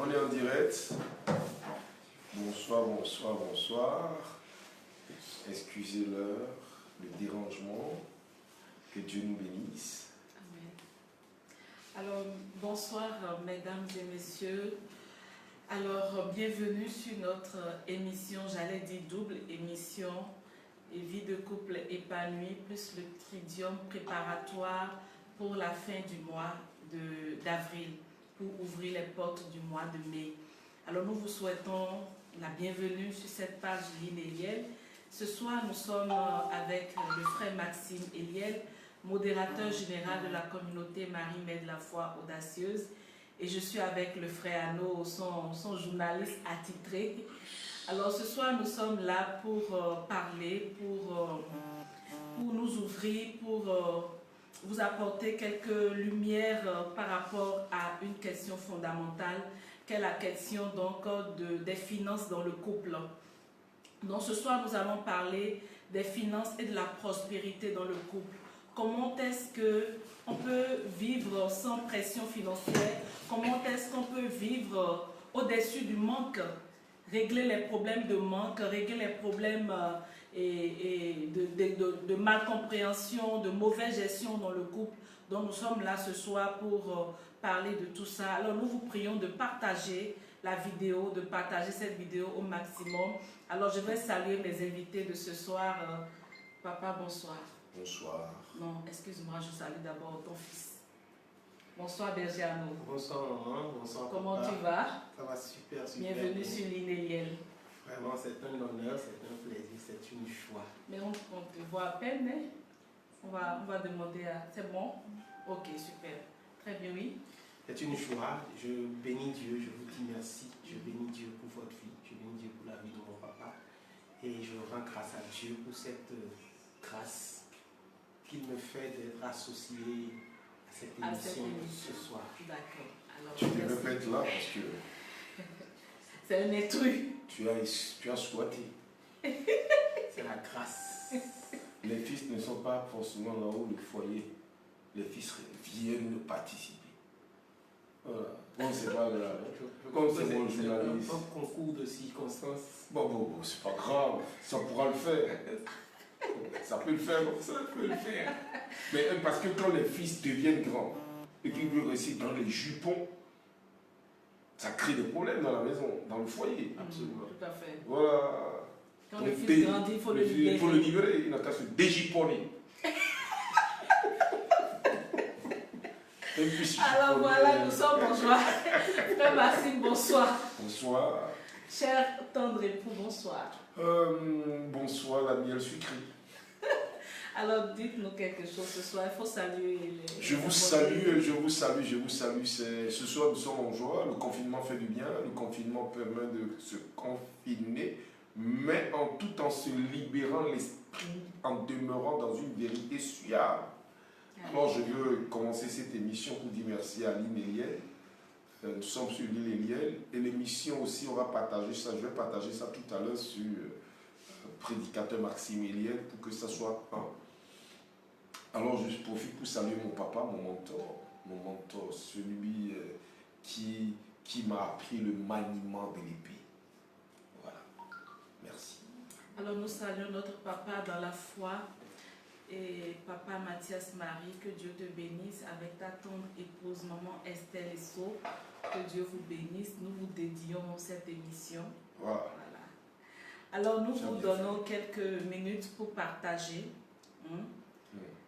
On est en direct. Bonsoir, bonsoir, bonsoir. Excusez l'heure, le dérangement. Que Dieu nous bénisse. Amen. Alors, bonsoir mesdames et messieurs. Alors, bienvenue sur notre émission, j'allais dire double émission, et vie de couple épanoui, plus le tridium préparatoire pour la fin du mois d'avril, pour ouvrir les portes du mois de mai. Alors, nous vous souhaitons la bienvenue sur cette page Line Eliel. Ce soir, nous sommes avec le frère Maxime Eliel, modérateur général de la communauté Marie Mère de la Foi Audacieuse. Et je suis avec le frère Anno, son journaliste attitré. Alors ce soir, nous sommes là pour parler, pour nous ouvrir, pour vous apporter quelques lumières par rapport à une question fondamentale, qui est la question donc des finances dans le couple. Donc ce soir, nous allons parler des finances et de la prospérité dans le couple. Comment est-ce qu'on peut vivre sans pression financière? Comment est-ce qu'on peut vivre au-dessus du manque? Régler les problèmes de manque, régler les problèmes de malcompréhension, de mauvaise gestion dans le couple. Donc nous sommes là ce soir pour parler de tout ça. Alors nous vous prions de partager la vidéo, de partager cette vidéo au maximum. Alors je vais saluer mes invités de ce soir. Papa, bonsoir. Bonsoir. Non, excuse-moi, je salue d'abord ton fils. Bonsoir Bergiano. Bonsoir maman, bonsoir Comment papa. tu vas? Ça va super, super. Bienvenue sur Line Eliel. Vraiment, c'est un honneur, c'est un plaisir, c'est une joie. Mais on te voit à peine, hein? On va demander à... C'est bon? Ok, super. Très bien, oui. C'est une joie, je bénis Dieu, je vous dis merci. Je bénis Dieu pour votre vie, je bénis Dieu pour la vie de mon papa. Et je rends grâce à Dieu pour cette grâce qu'il me fait d'être associé à cette émission ce soir. D'accord. Alors, Tu devais être là parce que c'est un intrus. tu as souhaité. C'est la grâce. Les fils ne sont pas forcément là-haut le foyer. Les fils viennent participer. Voilà. Bon, c'est pas grave. Comme c'est mon journaliste. C'est un concours de circonstances. Bon, c'est pas grave. Ça pourra le faire. Ça peut le faire, ça peut le faire. Mais parce que quand les fils deviennent grands et qu'ils veulent rester dans les jupons, ça crée des problèmes dans la maison, dans le foyer. Absolument. Tout à fait. Voilà. Quand le fils grandit, il faut le libérer. Il faut le libérer, il n'a qu'à se déjiponner. Alors voilà, nous sommes en joie. Frère Maxime, bonsoir. Bonsoir. Cher tendre époux, bonsoir. Bonsoir, la miel sucrée. Alors dites-nous quelque chose ce soir, il faut saluer les... Je vous salue. Ce soir, nous sommes en joie. Le confinement fait du bien. Le confinement permet de se confiner, mais tout en se libérant l'esprit, en demeurant dans une vérité suave. Alors, je veux commencer cette émission pour dire merci à Line Eliel. Nous sommes sur l'île Eliel et l'émission aussi, on va partager ça. Je vais partager ça tout à l'heure sur prédicateur Maxime Eliel pour que ça soit un. Alors, je profite pour saluer mon papa, mon mentor, celui qui m'a appris le maniement de l'épée. Voilà. Merci. Alors, nous saluons notre papa dans la foi. Et papa Mathias Marie, que Dieu te bénisse avec ta tendre épouse, maman Estelle Esso, que Dieu vous bénisse. Nous vous dédions cette émission. Voilà. Alors nous vous donnons quelques minutes pour partager.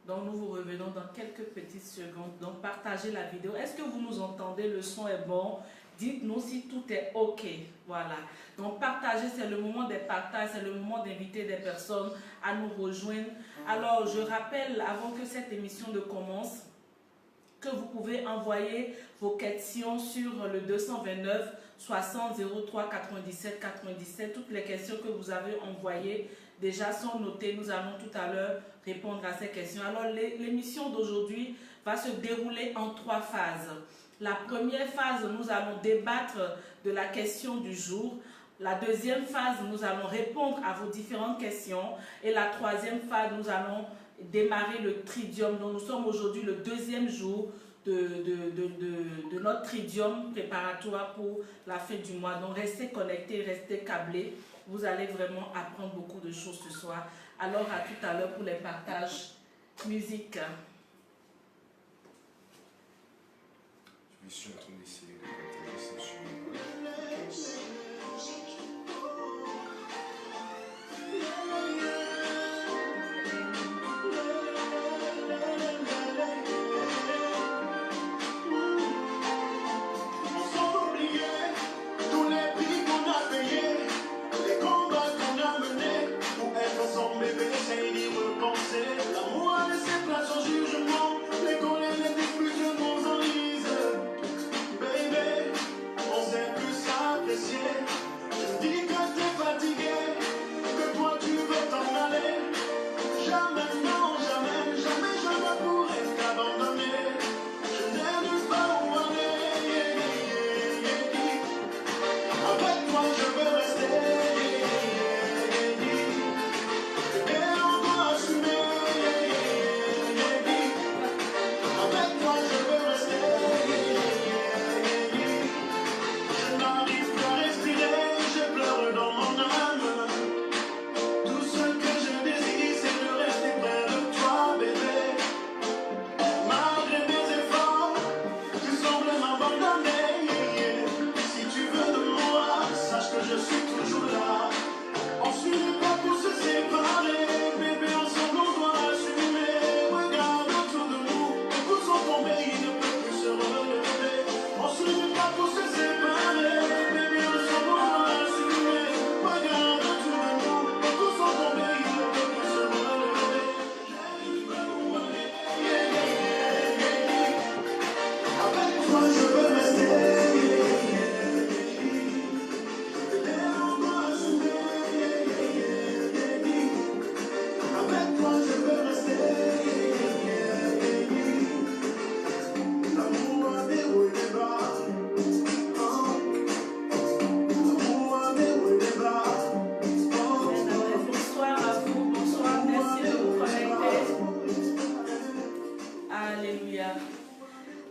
Donc nous vous revenons dans quelques petites secondes. Donc partagez la vidéo. Est-ce que vous nous entendez? Le son est bon? Dites-nous si tout est OK. Voilà. Donc partager, c'est le moment des partages, c'est le moment d'inviter des personnes à nous rejoindre. Alors je rappelle, avant que cette émission ne commence, que vous pouvez envoyer vos questions sur le 229 60 03 97 97. Toutes les questions que vous avez envoyées déjà sont notées. Nous allons tout à l'heure répondre à ces questions. Alors l'émission d'aujourd'hui va se dérouler en 3 phases. La première phase, nous allons débattre de la question du jour. La deuxième phase, nous allons répondre à vos différentes questions. Et la troisième phase, nous allons démarrer le tridium. Donc nous sommes aujourd'hui le 2e jour de notre tridium préparatoire pour la fin du mois. Donc restez connectés, restez câblés. Vous allez vraiment apprendre beaucoup de choses ce soir. Alors à tout à l'heure pour les partages musique. Je suis en train d'essayer de partager ce sujet. L'amour a laissé place au jugement, les colères, les disputes, nous enlisent. Baby, on sait plus s'apprécier. Je dis que t'es fatigué, que toi tu veux t'en aller. Jamais, non, jamais, jamais je ne pourrai t'abandonner. Je n'ai nulle part où aller. Avec toi je veux rester. Je suis toujours là. On se n'est pas pour se séparer. Bébé, ensemble on doit assumer. Regarde autour de nous, les coups sont tombés, il ne peut plus se relever. On se n'est pas pour se séparer. Bébé, ensemble on doit assumer. Regarde autour de nous, les coups sont tombés, il ne peut plus se relever. Avec toi je veux rester.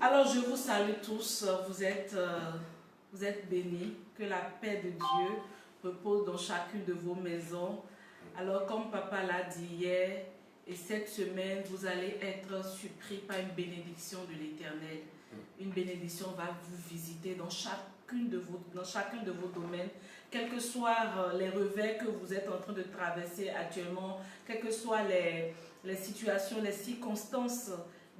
Alors je vous salue tous, vous êtes bénis, que la paix de Dieu repose dans chacune de vos maisons. Alors comme papa l'a dit hier, et cette semaine vous allez être surpris par une bénédiction de l'Éternel. Une bénédiction va vous visiter dans chacun de vos domaines, quels que soient les revers que vous êtes en train de traverser actuellement, quelles que soient les situations, les circonstances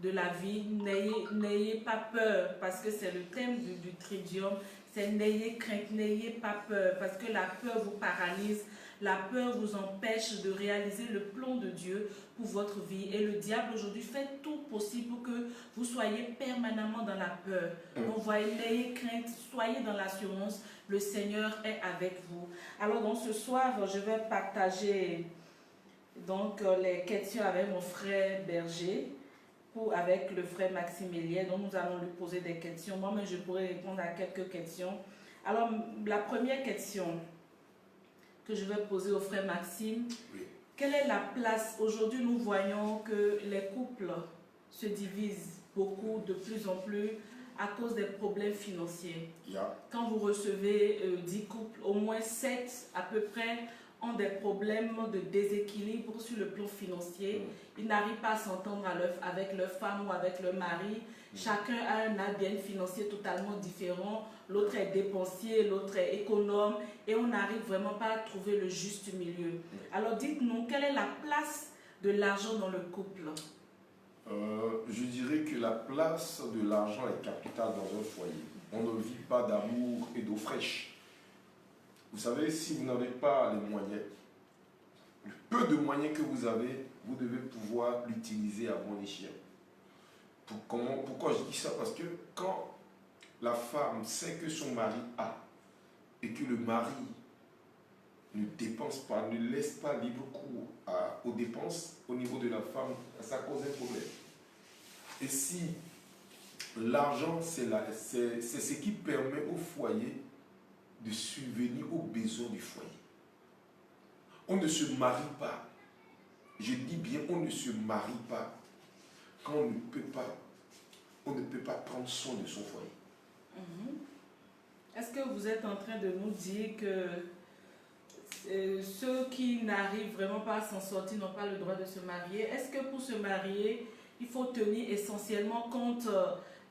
de la vie, n'ayez pas peur, parce que c'est le thème du tridium, c'est n'ayez crainte, n'ayez pas peur, parce que la peur vous paralyse, la peur vous empêche de réaliser le plan de Dieu pour votre vie. Et le diable aujourd'hui fait tout possible pour que vous soyez permanemment dans la peur. Donc voyez, n'ayez crainte, soyez dans l'assurance, le Seigneur est avec vous. Alors donc ce soir, je vais partager donc, les questions avec mon frère Berger, avec le frère Maximilien. Donc nous allons lui poser des questions. Moi-même, je pourrais répondre à quelques questions. Alors, la première question que je vais poser au frère Maxime, Oui. quelle est la place? Aujourd'hui, nous voyons que les couples se divisent beaucoup, de plus en plus, à cause des problèmes financiers. Yeah. Quand vous recevez 10 couples, au moins 7 à peu près ont des problèmes de déséquilibre sur le plan financier. Ils n'arrivent pas à s'entendre avec leur femme ou avec leur mari. Chacun a un ADN financier totalement différent. L'autre est dépensier, l'autre est économe. Et on n'arrive vraiment pas à trouver le juste milieu. Alors dites-nous, quelle est la place de l'argent dans le couple? Je dirais que la place de l'argent est capitale dans un foyer. On ne vit pas d'amour et d'eau fraîche. Vous savez, si vous n'avez pas les moyens, le peu de moyens que vous avez, vous devez pouvoir l'utiliser à bon escient. Pourquoi je dis ça? Parce que quand la femme sait que son mari a et que le mari ne dépense pas, ne laisse pas libre cours aux dépenses au niveau de la femme, ça cause un problème. Et si l'argent, c'est ce qui permet au foyer de subvenir aux besoins du foyer. On ne se marie pas. Je dis bien, on ne se marie pas quand on ne peut pas on ne peut pas prendre soin de son foyer. Est-ce que vous êtes en train de nous dire que ceux qui n'arrivent vraiment pas à s'en sortir n'ont pas le droit de se marier? Est-ce que pour se marier, il faut tenir essentiellement compte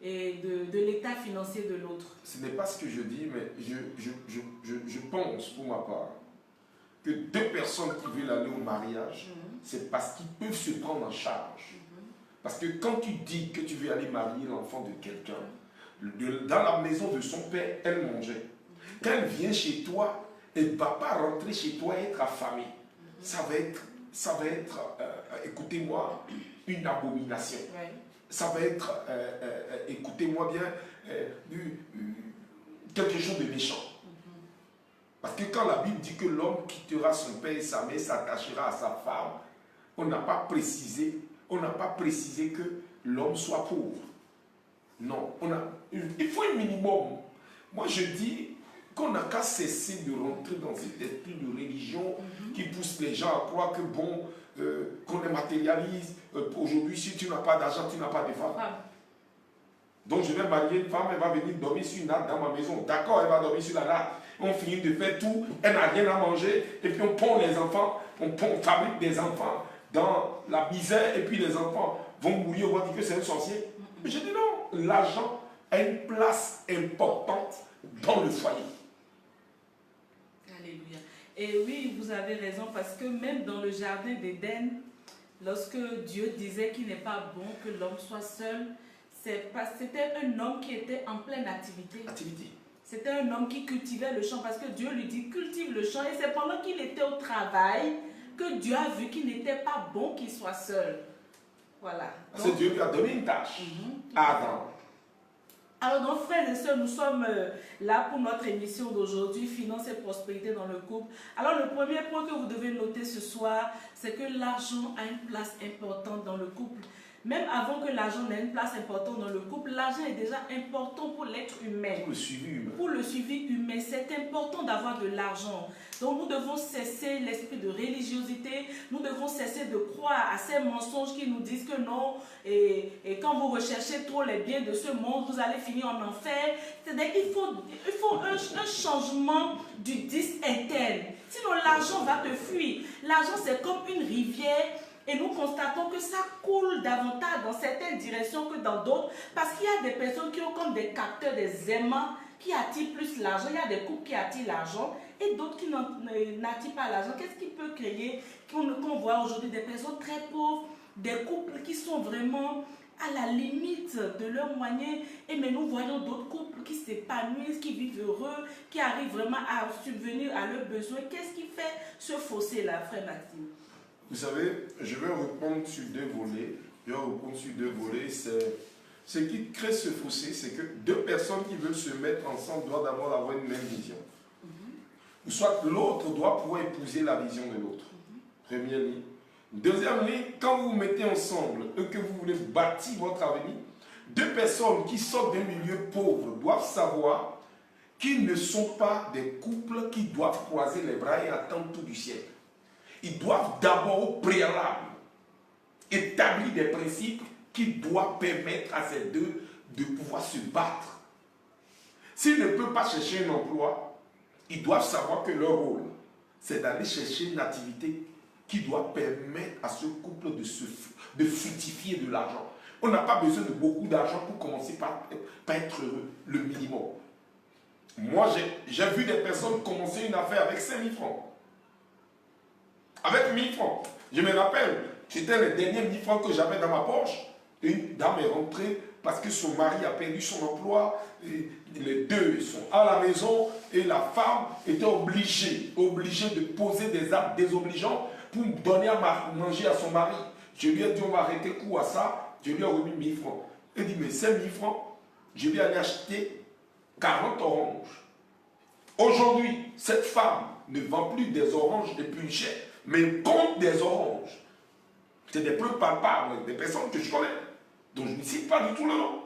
de l'état financier de l'autre? Ce n'est pas ce que je dis, mais je pense pour ma part que deux personnes qui veulent aller au mariage, c'est parce qu'ils peuvent se prendre en charge. Parce que quand tu dis que tu veux aller marier l'enfant de quelqu'un, dans la maison de son père, elle mangeait. Quand elle vient chez toi, elle ne va pas rentrer chez toi et être affamée. Ça va être écoutez-moi, une abomination. Ça va être, écoutez-moi bien, quelque chose de méchant. Parce que quand la Bible dit que l'homme quittera son père et sa mère, s'attachera à sa femme, on n'a pas précisé que l'homme soit pauvre. Non, il faut un minimum. Moi je dis qu'on n'a qu'à cesser de rentrer dans cet esprit de religion qui pousse les gens à croire que bon, qu'on les matérialise. Aujourd'hui, si tu n'as pas d'argent, tu n'as pas de femme. Donc je vais marier une femme, elle va venir dormir sur une natte dans ma maison. D'accord, elle va dormir sur la natte. On finit de faire tout, elle n'a rien à manger, et puis on pond les enfants, on fabrique des enfants dans la misère, et puis les enfants vont mourir, on va dire que c'est un sorcier. Mais je dis non, l'argent a une place importante dans le foyer. Alléluia. Et oui, vous avez raison, parce que même dans le jardin d'Éden, lorsque Dieu disait qu'il n'est pas bon que l'homme soit seul, c'était un homme qui était en pleine activité. C'était un homme qui cultivait le champ, parce que Dieu lui dit cultive le champ, et c'est pendant qu'il était au travail que Dieu a vu qu'il n'était pas bon qu'il soit seul. Voilà. Parce que Dieu lui a donné une tâche à Adam. Alors donc frères et sœurs, nous sommes là pour notre émission d'aujourd'hui, Finances et prospérité dans le couple. Alors le premier point que vous devez noter ce soir, c'est que l'argent a une place importante dans le couple. Même avant que l'argent n'ait une place importante dans le couple, l'argent est déjà important pour l'être humain. Pour le suivi humain. Pour le suivi humain, c'est important d'avoir de l'argent. Donc nous devons cesser l'esprit de religiosité, nous devons cesser de croire à ces mensonges qui nous disent que non, et quand vous recherchez trop les biens de ce monde, vous allez finir en enfer. C'est-à-dire qu'il faut un changement du disque interne. Sinon l'argent va te fuir. L'argent c'est comme une rivière. Et nous constatons que ça coule davantage dans certaines directions que dans d'autres, parce qu'il y a des personnes qui ont comme des capteurs, des aimants qui attirent plus l'argent. Il y a des couples qui attirent l'argent et d'autres qui n'attirent pas l'argent. Qu'est-ce qui peut créer qu'on voit aujourd'hui des personnes très pauvres, des couples qui sont vraiment à la limite de leurs moyens, mais nous voyons d'autres couples qui s'épanouissent, qui vivent heureux, qui arrivent vraiment à subvenir à leurs besoins. Qu'est-ce qui fait ce fossé-là, frère Maxime? Vous savez, je vais répondre sur deux volets. Ce qui crée ce fossé, c'est que deux personnes qui veulent se mettre ensemble doivent d'abord avoir une même vision. Ou soit l'autre doit pouvoir épouser la vision de l'autre. Première ligne. Deuxième ligne, quand vous vous mettez ensemble et que vous voulez bâtir votre avenir, deux personnes qui sortent d'un milieu pauvre doivent savoir qu'ils ne sont pas des couples qui doivent croiser les bras et attendre tout du ciel. Ils doivent d'abord au préalable établir des principes qui doivent permettre à ces deux de pouvoir se battre. S'ils ne peuvent pas chercher un emploi, ils doivent savoir que leur rôle, c'est d'aller chercher une activité qui doit permettre à ce couple de fructifier de l'argent. On n'a pas besoin de beaucoup d'argent pour commencer par être heureux, le minimum. Moi, j'ai vu des personnes commencer une affaire avec 5 000 francs. Avec 1 000 francs. Je me rappelle, c'était les derniers 1 000 francs que j'avais dans ma poche. Une dame est rentrée parce que son mari a perdu son emploi. Et les deux sont à la maison et la femme était obligée de poser des actes désobligeants pour donner à manger à son mari. Je lui ai dit, on va arrêter coup à ça. Je lui ai remis 1 000 francs. Elle dit, mais 5 000 francs, je vais aller acheter 40 oranges. Aujourd'hui, cette femme ne vend plus des oranges les plus chères, mais compte des oranges. C'est des preuves palpables, des personnes que je connais, dont je ne cite pas du tout le nom.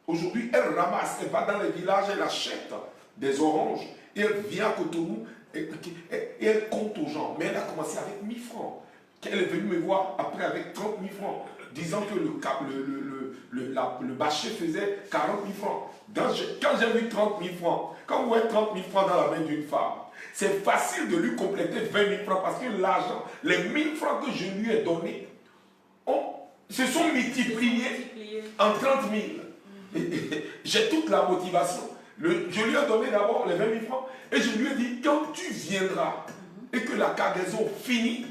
Aujourd'hui, elle ramasse, elle va dans les villages, elle achète des oranges, et elle vient à Cotonou, et elle compte aux gens. Mais elle a commencé avec 1 000 francs. Elle est venue me voir après avec 30 000 francs. disant que le bâcher faisait 40 000 francs. Quand j'ai vu 30 000 francs, quand vous voyez 30 000 francs dans la main d'une femme, c'est facile de lui compléter 20 000 francs parce que l'argent, les 1 000 francs que je lui ai donnés, se sont multipliés en 30 000. J'ai toute la motivation. Je lui ai donné d'abord les 20 000 francs et je lui ai dit, quand tu viendras et que la cargaison finit,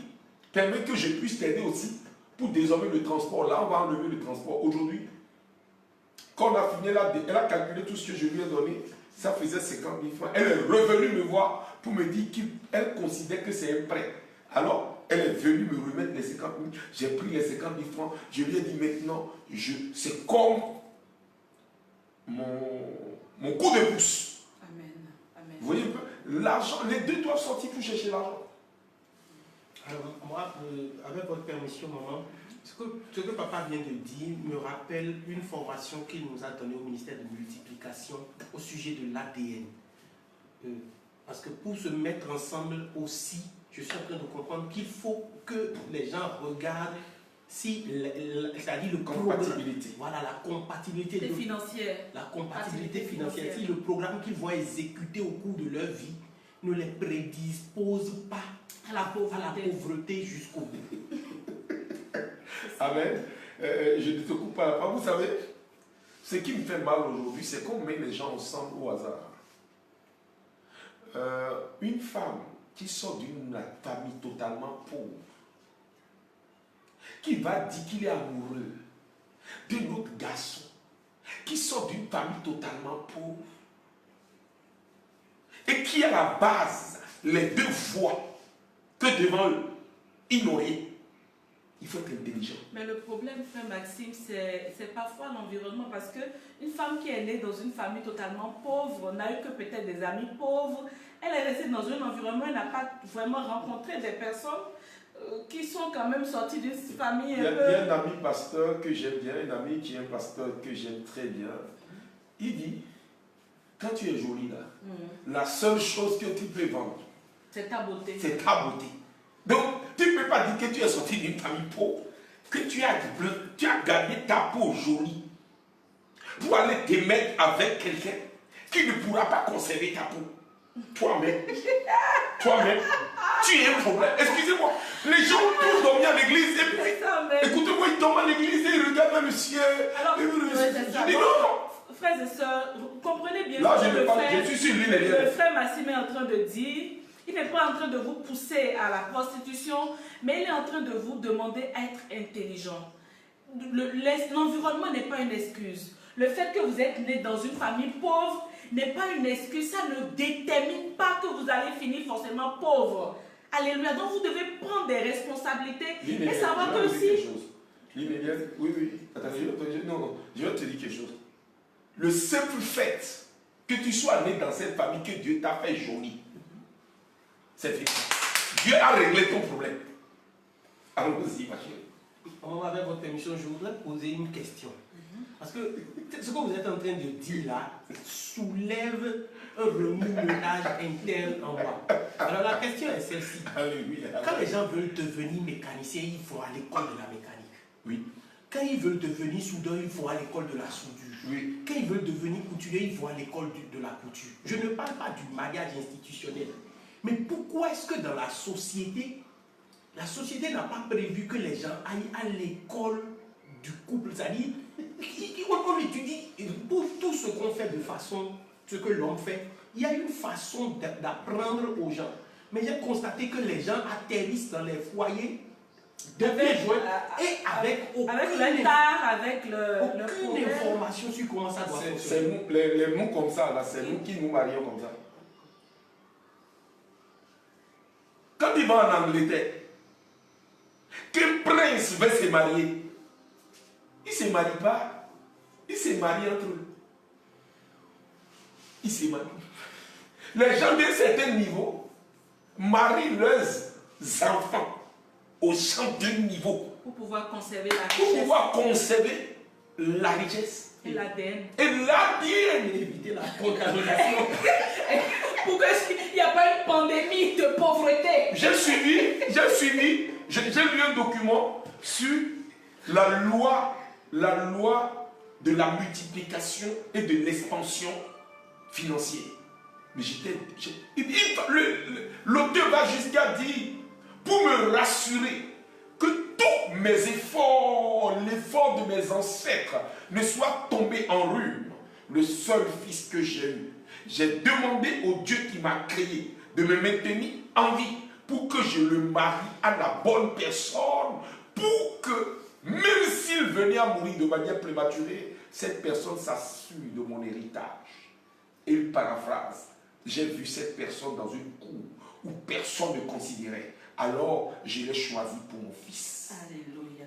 permet que je puisse t'aider aussi pour désormais le transport. Là, on va enlever le transport. Aujourd'hui, quand on a fini, elle a calculé tout ce que je lui ai donné. Ça faisait 50 000 francs. Elle est revenue me voir pour me dire qu'elle considère que c'est un prêt. Alors, elle est venue me remettre les 50 000. J'ai pris les 50 000 francs. Je lui ai dit maintenant, c'est comme mon coup de pouce. Amen. Amen. Vous voyez un peu, l'argent, les deux doivent sortir pour chercher l'argent. Alors, moi, avec votre permission, maman, ce que papa vient de dire me rappelle une formation qu'il nous a donnée au ministère de multiplication au sujet de l'ADN. Parce que pour se mettre ensemble aussi, je suis en train de comprendre qu'il faut que les gens regardent si, c'est-à-dire le compatibilité. Voilà, la compatibilité financière. La compatibilité financière. Si le programme qu'ils vont exécuter au cours de leur vie ne les prédispose pas à la pauvreté jusqu'au bout. Amen. Je ne te coupe pas la parole. Vous savez, ce qui me fait mal aujourd'hui, c'est qu'on met les gens ensemble au hasard. Une femme qui sort d'une famille totalement pauvre, qui va dire qu'il est amoureux d'un autre garçon, qui sort d'une famille totalement pauvre, et qui à la base, les deux voient que devant eux, ils n'ont rien. Il faut être intelligent. Mais le problème, frère Maxime, c'est parfois l'environnement. Parce qu'une femme qui est née dans une famille totalement pauvre, n'a eu que peut-être des amis pauvres, elle est restée dans un environnement, elle n'a pas vraiment rencontré des personnes qui sont quand même sorties d'une famille Il y a un ami pasteur que j'aime bien, un ami qui est un pasteur que j'aime très bien. Il dit, quand tu es jolie là, la seule chose que tu peux vendre, c'est ta beauté. C'est ta beauté. Donc, tu ne peux pas dire que tu es sorti d'une famille pauvre, que tu as gagné ta peau jolie pour aller te mettre avec quelqu'un qui ne pourra pas conserver ta peau. Toi-même, tu es un problème. Excusez-moi, les gens tous dormir à l'église et puis, écoutez-moi, ils dorment à l'église et ils regardent dans le ciel. Alors, je dis non. Frères et sœurs, vous comprenez bien là, ce je suis sur l'île et le frère Maxime est en train de dire. Il n'est pas en train de vous pousser à la prostitution, mais il est en train de vous demander à être intelligent. L'environnement n'est pas une excuse. Le fait que vous êtes né dans une famille pauvre n'est pas une excuse. Ça ne détermine pas que vous allez finir forcément pauvre. Alléluia. Donc vous devez prendre des responsabilités et savoir que si... Oui. Attendez, je vais te dire quelque chose. Le simple fait que tu sois né dans cette famille que Dieu t'a fait jolie, c'est fait. Dieu a réglé ton problème. Allons-y, ma chérie. Avec votre permission, je voudrais poser une question. Parce que ce que vous êtes en train de dire là soulève un remue-ménage interne en moi. Alors la question est celle-ci. Quand les gens veulent devenir mécaniciens, ils vont à l'école de la mécanique. Oui. Quand ils veulent devenir soudeurs, ils vont à l'école de la soudure. Oui. Quand ils veulent devenir couturiers, ils vont à l'école de la couture. Je ne parle pas du mariage institutionnel. Mais pourquoi est-ce que dans la société n'a pas prévu que les gens aillent à l'école du couple? C'est-à-dire, on étudie pour tout ce qu'on fait de façon, ce que l'homme fait, il y a une façon d'apprendre aux gens. Mais j'ai constaté que les gens atterrissent dans les foyers avec aucune information sur comment ça doit fonctionner. Les mots comme ça, là, c'est nous qui nous marions comme ça. Quand il va en Angleterre, qu'un prince veut se marier, il ne se marie pas, il se marie entre eux. Il se marie. Les gens d'un certain niveau marient leurs enfants au champ d'un niveau. Pour pouvoir conserver la richesse. Pour pouvoir conserver la richesse. Et l'ADN. Et l'ADN. Éviter la contamination. Pour qu'il n'y ait pas une pandémie de pauvreté. J'ai lu un document sur la loi de la multiplication et de l'expansion financière. Mais l'auteur va jusqu'à dire, pour me rassurer, que tous mes efforts, l'effort de mes ancêtres, ne soient tombés en ruine. Le seul fils que j'ai eu, j'ai demandé au Dieu qui m'a créé de me maintenir en vie pour que je le marie à la bonne personne, pour que, même s'il venait à mourir de manière prématurée, cette personne s'assure de mon héritage. Et il paraphrase, j'ai vu cette personne dans une cour où personne ne considérait. Alors, je l'ai choisi pour mon fils. Alléluia.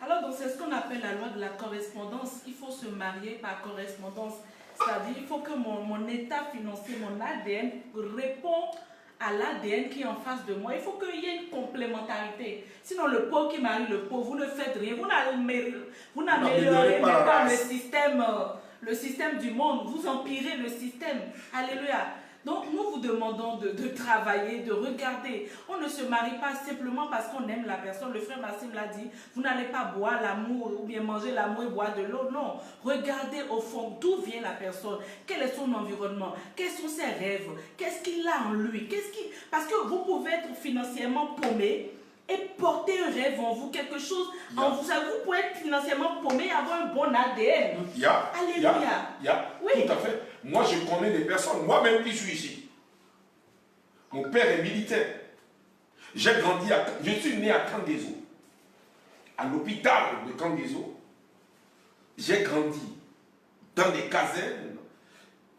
Alors, donc, c'est ce qu'on appelle la loi de la correspondance. Il faut se marier par correspondance. C'est-à-dire, il faut que mon état financier, mon ADN, réponde à l'ADN qui est en face de moi. Il faut qu'il y ait une complémentarité. Sinon, le pauvre qui marie le pauvre, vous ne faites rien. Vous n'améliorez même pas le système du monde. Vous empirez le système. Alléluia. Donc, nous vous demandons de travailler, de regarder. On ne se marie pas simplement parce qu'on aime la personne. Le frère Massim l'a dit, vous n'allez pas boire l'amour ou bien manger l'amour et boire de l'eau. Non. Regardez au fond d'où vient la personne. Quel est son environnement? Quels sont ses rêves? Qu'est-ce qu'il a en lui? Parce que vous pouvez être financièrement paumé et porter un rêve en vous, quelque chose en vous. Vous pouvez être financièrement paumé et avoir un bon ADN. Alléluia. Oui. Tout à fait. Moi, je connais des personnes, moi-même qui suis ici. Mon père est militaire. Je suis né à Candezo. À l'hôpital de Candezo. J'ai grandi dans les casernes.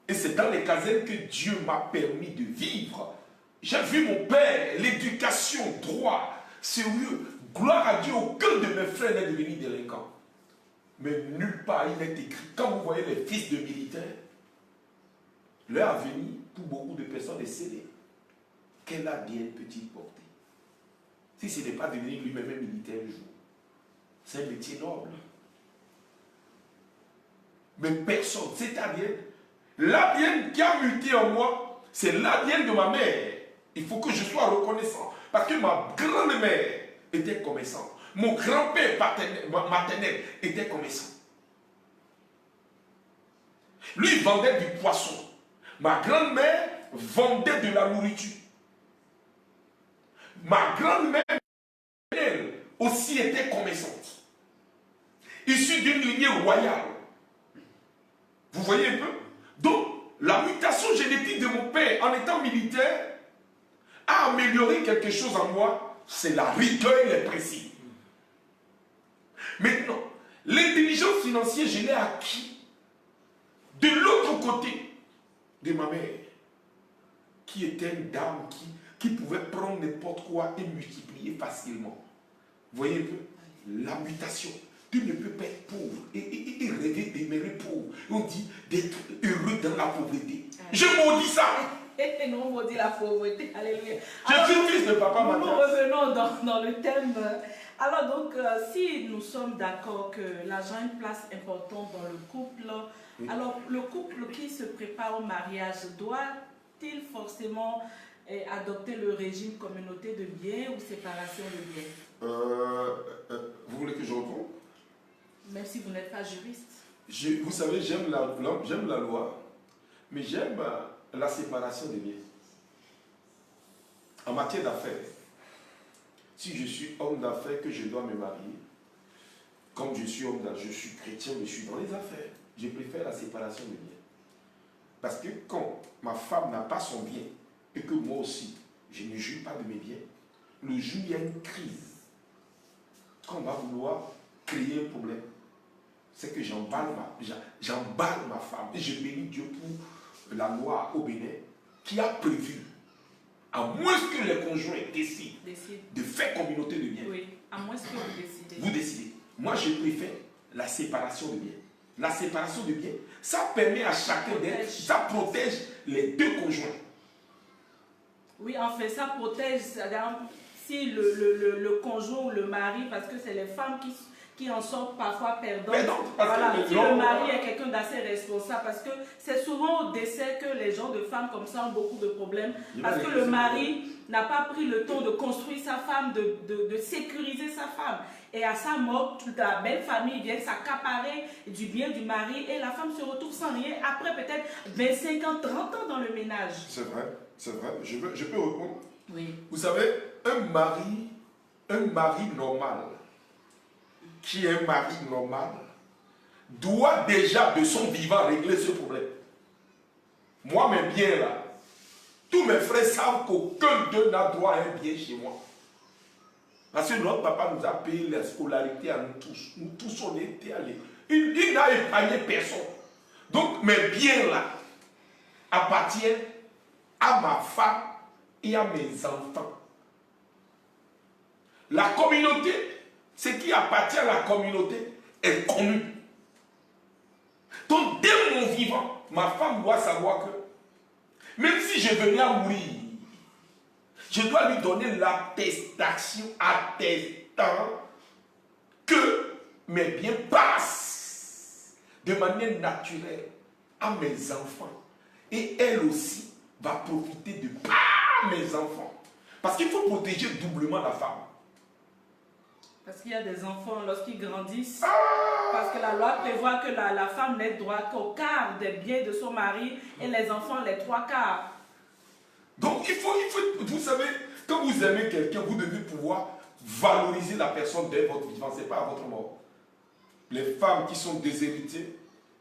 Et c'est dans les casernes que Dieu m'a permis de vivre. J'ai vu mon père, l'éducation, droit, sérieux. Gloire à Dieu, aucun de mes frères n'est devenu délinquant. Mais nulle part il est écrit. Quand vous voyez les fils de militaires, leur avenir, pour beaucoup de personnes, est scellé. Quel ADN peut-il porter? Si ce n'est pas devenir lui-même un militaire un jour. C'est un métier noble. Mais personne, c'est ADN. L'ADN qui a muté en moi, c'est l'ADN de ma mère. Il faut que je sois reconnaissant. Parce que ma grand-mère était commerçante. Mon grand-père maternel était commerçant. Lui, il vendait du poisson. Ma grand-mère vendait de la nourriture. Ma grand-mère, elle aussi était commerçante. Issue d'une lignée royale. Vous voyez un peu? Donc, la mutation génétique de mon père en étant militaire a amélioré quelque chose en moi. C'est la rigueur et les principes. Maintenant, l'intelligence financière, je l'ai acquis de l'autre côté de ma mère, qui était une dame qui pouvait prendre n'importe quoi et multiplier facilement. Vous voyez un peu? La mutation. Tu ne peux pas être pauvre et rêver d'aimer pauvre. On dit d'être heureux dans la pauvreté. Je maudis ça. Non, on maudit la pauvreté. Alléluia. Je suis fils de papa Nous Mathias. revenons dans le thème. Alors donc, si nous sommes d'accord que l'argent a une place importante dans le couple, oui. Alors le couple qui se prépare au mariage doit-il forcément adopter le régime communauté de biens ou séparation de biens? Vous voulez que je réponde? Même si vous n'êtes pas juriste. Vous savez, j'aime la loi, mais j'aime la séparation des biens. En matière d'affaires, si je suis homme d'affaires que je dois me marier, comme je suis homme d'affaires, je suis chrétien, mais je suis dans les affaires, je préfère la séparation des biens. Parce que quand ma femme n'a pas son bien, et que moi aussi, je ne jouis pas de mes biens, le jour où il y a une crise, quand on va vouloir créer un problème, c'est que j'emballe ma femme. Et je bénis Dieu pour la loi au Bénin qui a prévu, à moins que les conjoints décident de faire communauté de biens. Oui, à moins que vous décidez. Vous décidez. Moi, je préfère la séparation de biens. La séparation de biens, ça permet à chacun d'être, ça protège les deux conjoints. Oui, en fait, ça protège, si le conjoint ou le mari, parce que c'est les femmes qui en sortent parfois perdants. Mais non, parce Voilà, que si le mari est quelqu'un d'assez responsable, parce que c'est souvent au décès que les gens de femmes comme ça ont beaucoup de problèmes, parce que le mari n'a pas pris le temps de construire sa femme, de sécuriser sa femme. Et à sa mort, toute la belle famille vient s'accaparer du bien du mari et la femme se retrouve sans rien après peut-être 25 ans, 30 ans dans le ménage. C'est vrai, c'est vrai. Je peux répondre. Oui. Vous savez, un mari normal, qui est un mari normal, doit déjà de son vivant régler ce problème. Moi, mes biens là, tous mes frères savent qu'aucun d'eux n'a droit à un bien chez moi. Parce que notre papa nous a payé la scolarité à nous tous. Nous tous, on était allés. Il n'a épargné personne. Donc, mes biens là appartiennent à ma femme et à mes enfants. La communauté, ce qui appartient à la communauté est connu. Donc, dès mon vivant, ma femme doit savoir que, même si je venais à mourir, je dois lui donner l'attestation attestant que mes biens passent de manière naturelle à mes enfants. Et elle aussi va profiter de par mes enfants. Parce qu'il faut protéger doublement la femme. Parce qu'il y a des enfants, lorsqu'ils grandissent, parce que la loi prévoit que la femme n'est droit qu'au quart des biens de son mari et les enfants les 3/4. Donc il faut, vous savez, quand vous aimez quelqu'un, vous devez pouvoir valoriser la personne dès votre vivant, ce n'est pas à votre mort. Les femmes qui sont déshéritées,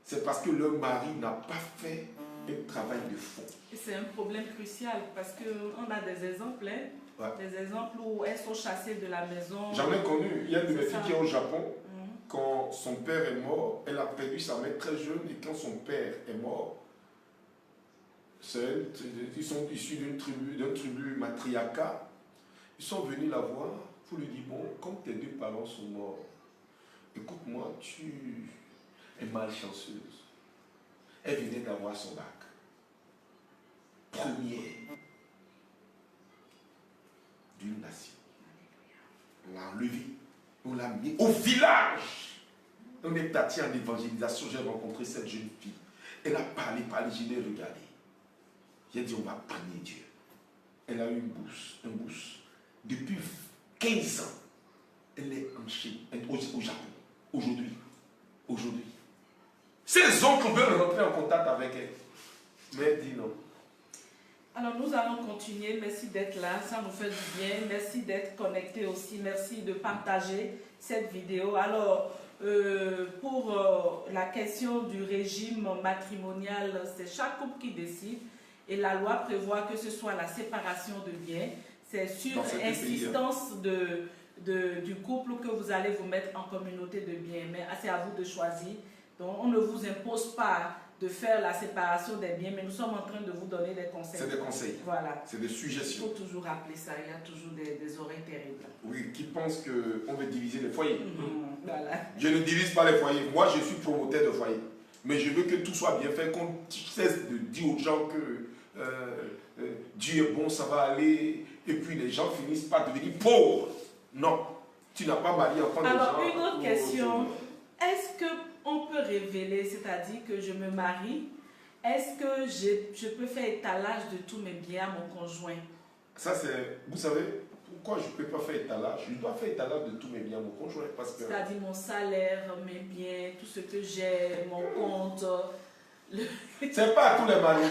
c'est parce que leur mari n'a pas fait un travail de fond. Et c'est un problème crucial parce qu'on a des exemples, hein, des exemples où elles sont chassées de la maison. J'en ai connu, il y a une de mes filles qui est au Japon. Mhm. Quand son père est mort, elle a perdu sa mère très jeune et quand son père est mort, ils sont issus d'un tribu matriarcat. Ils sont venus la voir pour lui dire, bon, comme tes deux parents sont morts, écoute-moi, tu es malchanceuse. Elle venait d'avoir son bac. Premier d'une nation. On l'a enlevé, on l'a mis au village. On est parti en évangélisation, j'ai rencontré cette jeune fille. Elle a parlé, je l'ai regardée. J'ai dit, on va prier Dieu. Elle a eu une bourse. Depuis 15 ans, elle est en Chine, au Japon. Aujourd'hui. Ses oncles veulent rentrer en contact avec elle. Mais elle dit non. Alors nous allons continuer. Merci d'être là, ça nous fait du bien. Merci d'être connecté aussi. Merci de partager cette vidéo. Alors, pour la question du régime matrimonial, c'est chaque couple qui décide. Et la loi prévoit que ce soit la séparation de biens. C'est sur insistance du couple que vous allez vous mettre en communauté de biens. Mais c'est à vous de choisir. Donc on ne vous impose pas de faire la séparation des biens, mais nous sommes en train de vous donner des conseils. C'est des conseils. Voilà. C'est des suggestions. Il faut toujours rappeler ça. Il y a toujours des oreilles terribles. Oui, qui pensent qu'on veut diviser les foyers. Voilà. Je ne divise pas les foyers. Moi, je suis promoteur de foyers. Mais je veux que tout soit bien fait, qu'on cesse de dire aux gens que Dieu est bon, ça va aller, et puis les gens finissent par devenir pauvres. Non, tu n'as pas marié enfant de gens. Alors, une autre question. Est-ce qu'on peut révéler, c'est-à-dire que je me marie, est-ce que je peux faire étalage de tous mes biens à mon conjoint? Ça, c'est... Vous savez, pourquoi je ne peux pas faire étalage? Je dois faire étalage de tous mes biens à mon conjoint. C'est-à-dire mon salaire, mes biens, tout ce que j'ai, mon compte... C'est pas à tous les maris.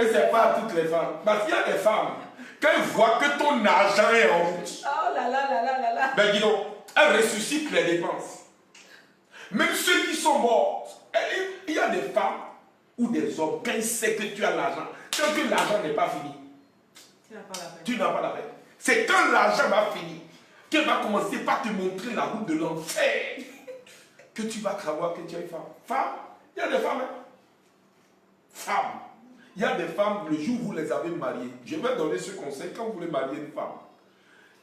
Et c'est pas à toutes les femmes. Parce qu'il y a des femmes, quand elles voient que ton argent est en route, oh là là là là là là, ben dis donc, elles ressuscitent les dépenses. Même ceux qui sont morts, il y a des femmes ou des hommes, quand ils savent que tu as l'argent, tant que l'argent n'est pas fini, tu n'as pas la peine. C'est quand l'argent va finir qu'elle va commencer par te montrer la route de l'enfer que tu vas savoir que tu es une femme. Femme, il y a des femmes, hein? Femmes. Il y a des femmes, le jour où vous les avez mariées, je vais donner ce conseil, quand vous voulez marier une femme,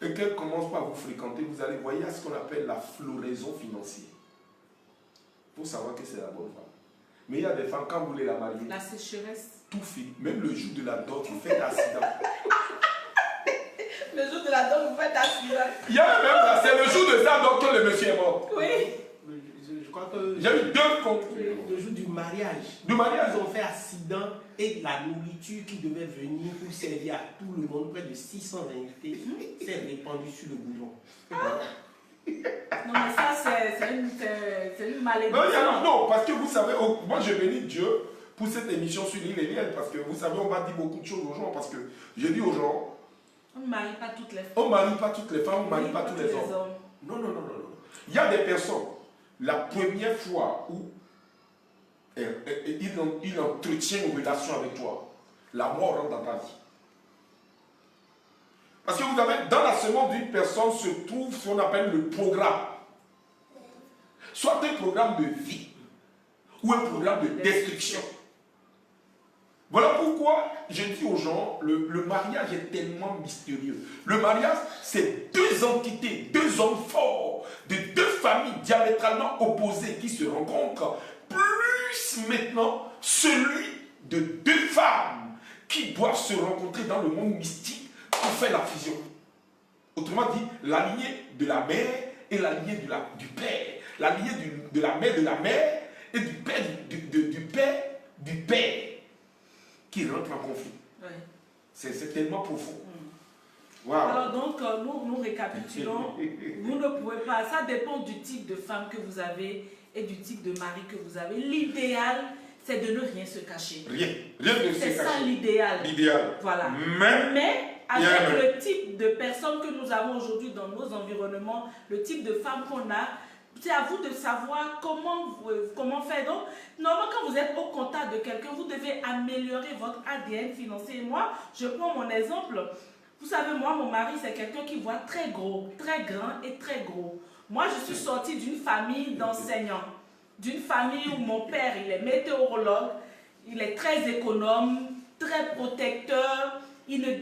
et qu'elle commence par vous fréquenter, vous allez voir, il y a ce qu'on appelle la floraison financière. Il faut savoir que c'est la bonne femme. Mais il y a des femmes, quand vous voulez la marier, la sécheresse, tout finit. Même le jour de la dot, vous faites l'accident. Le jour de la dot, vous faites accident. Il y a même là, c'est le jour de ça donc que le monsieur est mort. Oui. Je crois que J'ai eu 2 comptes. le jour du mariage, Du mariage. ils ont fait accident et la nourriture qui devait venir pour servir à tout le monde, près de 600 invités, s'est répandue sur le goudron. Non, mais ça, c'est une malédiction. Non, parce que vous savez, moi je bénis Dieu pour cette émission sur l'île Eliel, parce que vous savez, on va dire beaucoup de choses aux gens, parce que je dis aux gens, On ne marie pas toutes les femmes. on ne marie pas toutes les femmes, on ne marie pas tous les hommes. Non. Il y a des personnes, la première fois où il entretient une relation avec toi, la mort rentre dans ta vie. Parce que vous savez, dans la semence d'une personne se trouve ce qu'on appelle le programme. Soit un programme de vie, ou un programme de destruction. Voilà pourquoi je dis aux gens, le mariage est tellement mystérieux. Le mariage, c'est 2 entités, 2 hommes forts, de 2 familles diamétralement opposées qui se rencontrent, plus maintenant celui de 2 femmes qui doivent se rencontrer dans le monde mystique pour faire la fusion. Autrement dit, la lignée de la mère et la lignée du père. La lignée de la mère et du père du père qui rentre en conflit. Oui. C'est tellement profond. Wow. Alors donc, nous récapitulons. Vous ne pouvez pas, ça dépend du type de femme que vous avez et du type de mari que vous avez. L'idéal, c'est de ne rien se cacher. Rien de se cacher. C'est ça l'idéal. L'idéal. Voilà. Mais avec le type de personnes que nous avons aujourd'hui dans nos environnements, le type de femmes qu'on a, c'est à vous de savoir comment faire. Donc, normalement, quand vous êtes au contact de quelqu'un, vous devez améliorer votre ADN financier. Moi, je prends mon exemple. Vous savez, moi, mon mari, c'est quelqu'un qui voit très gros, très grand et très gros. Moi, je suis sortie d'une famille d'enseignants. D'une famille où mon père, il est météorologue, il est très économe, très protecteur, il ne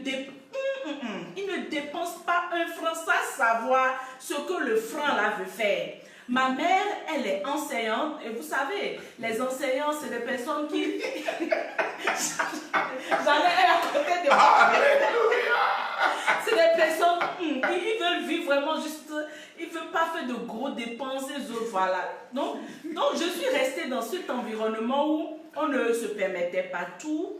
dépense pas un franc sans savoir ce que le franc là veut faire. Ma mère, elle est enseignante et vous savez, les enseignants, c'est des personnes qui... J'en ai un à côté de moi. C'est des personnes, ils veulent vivre vraiment juste, ils ne veulent pas faire de gros dépenses, les autres, voilà. Donc, je suis restée dans cet environnement où on ne se permettait pas tout.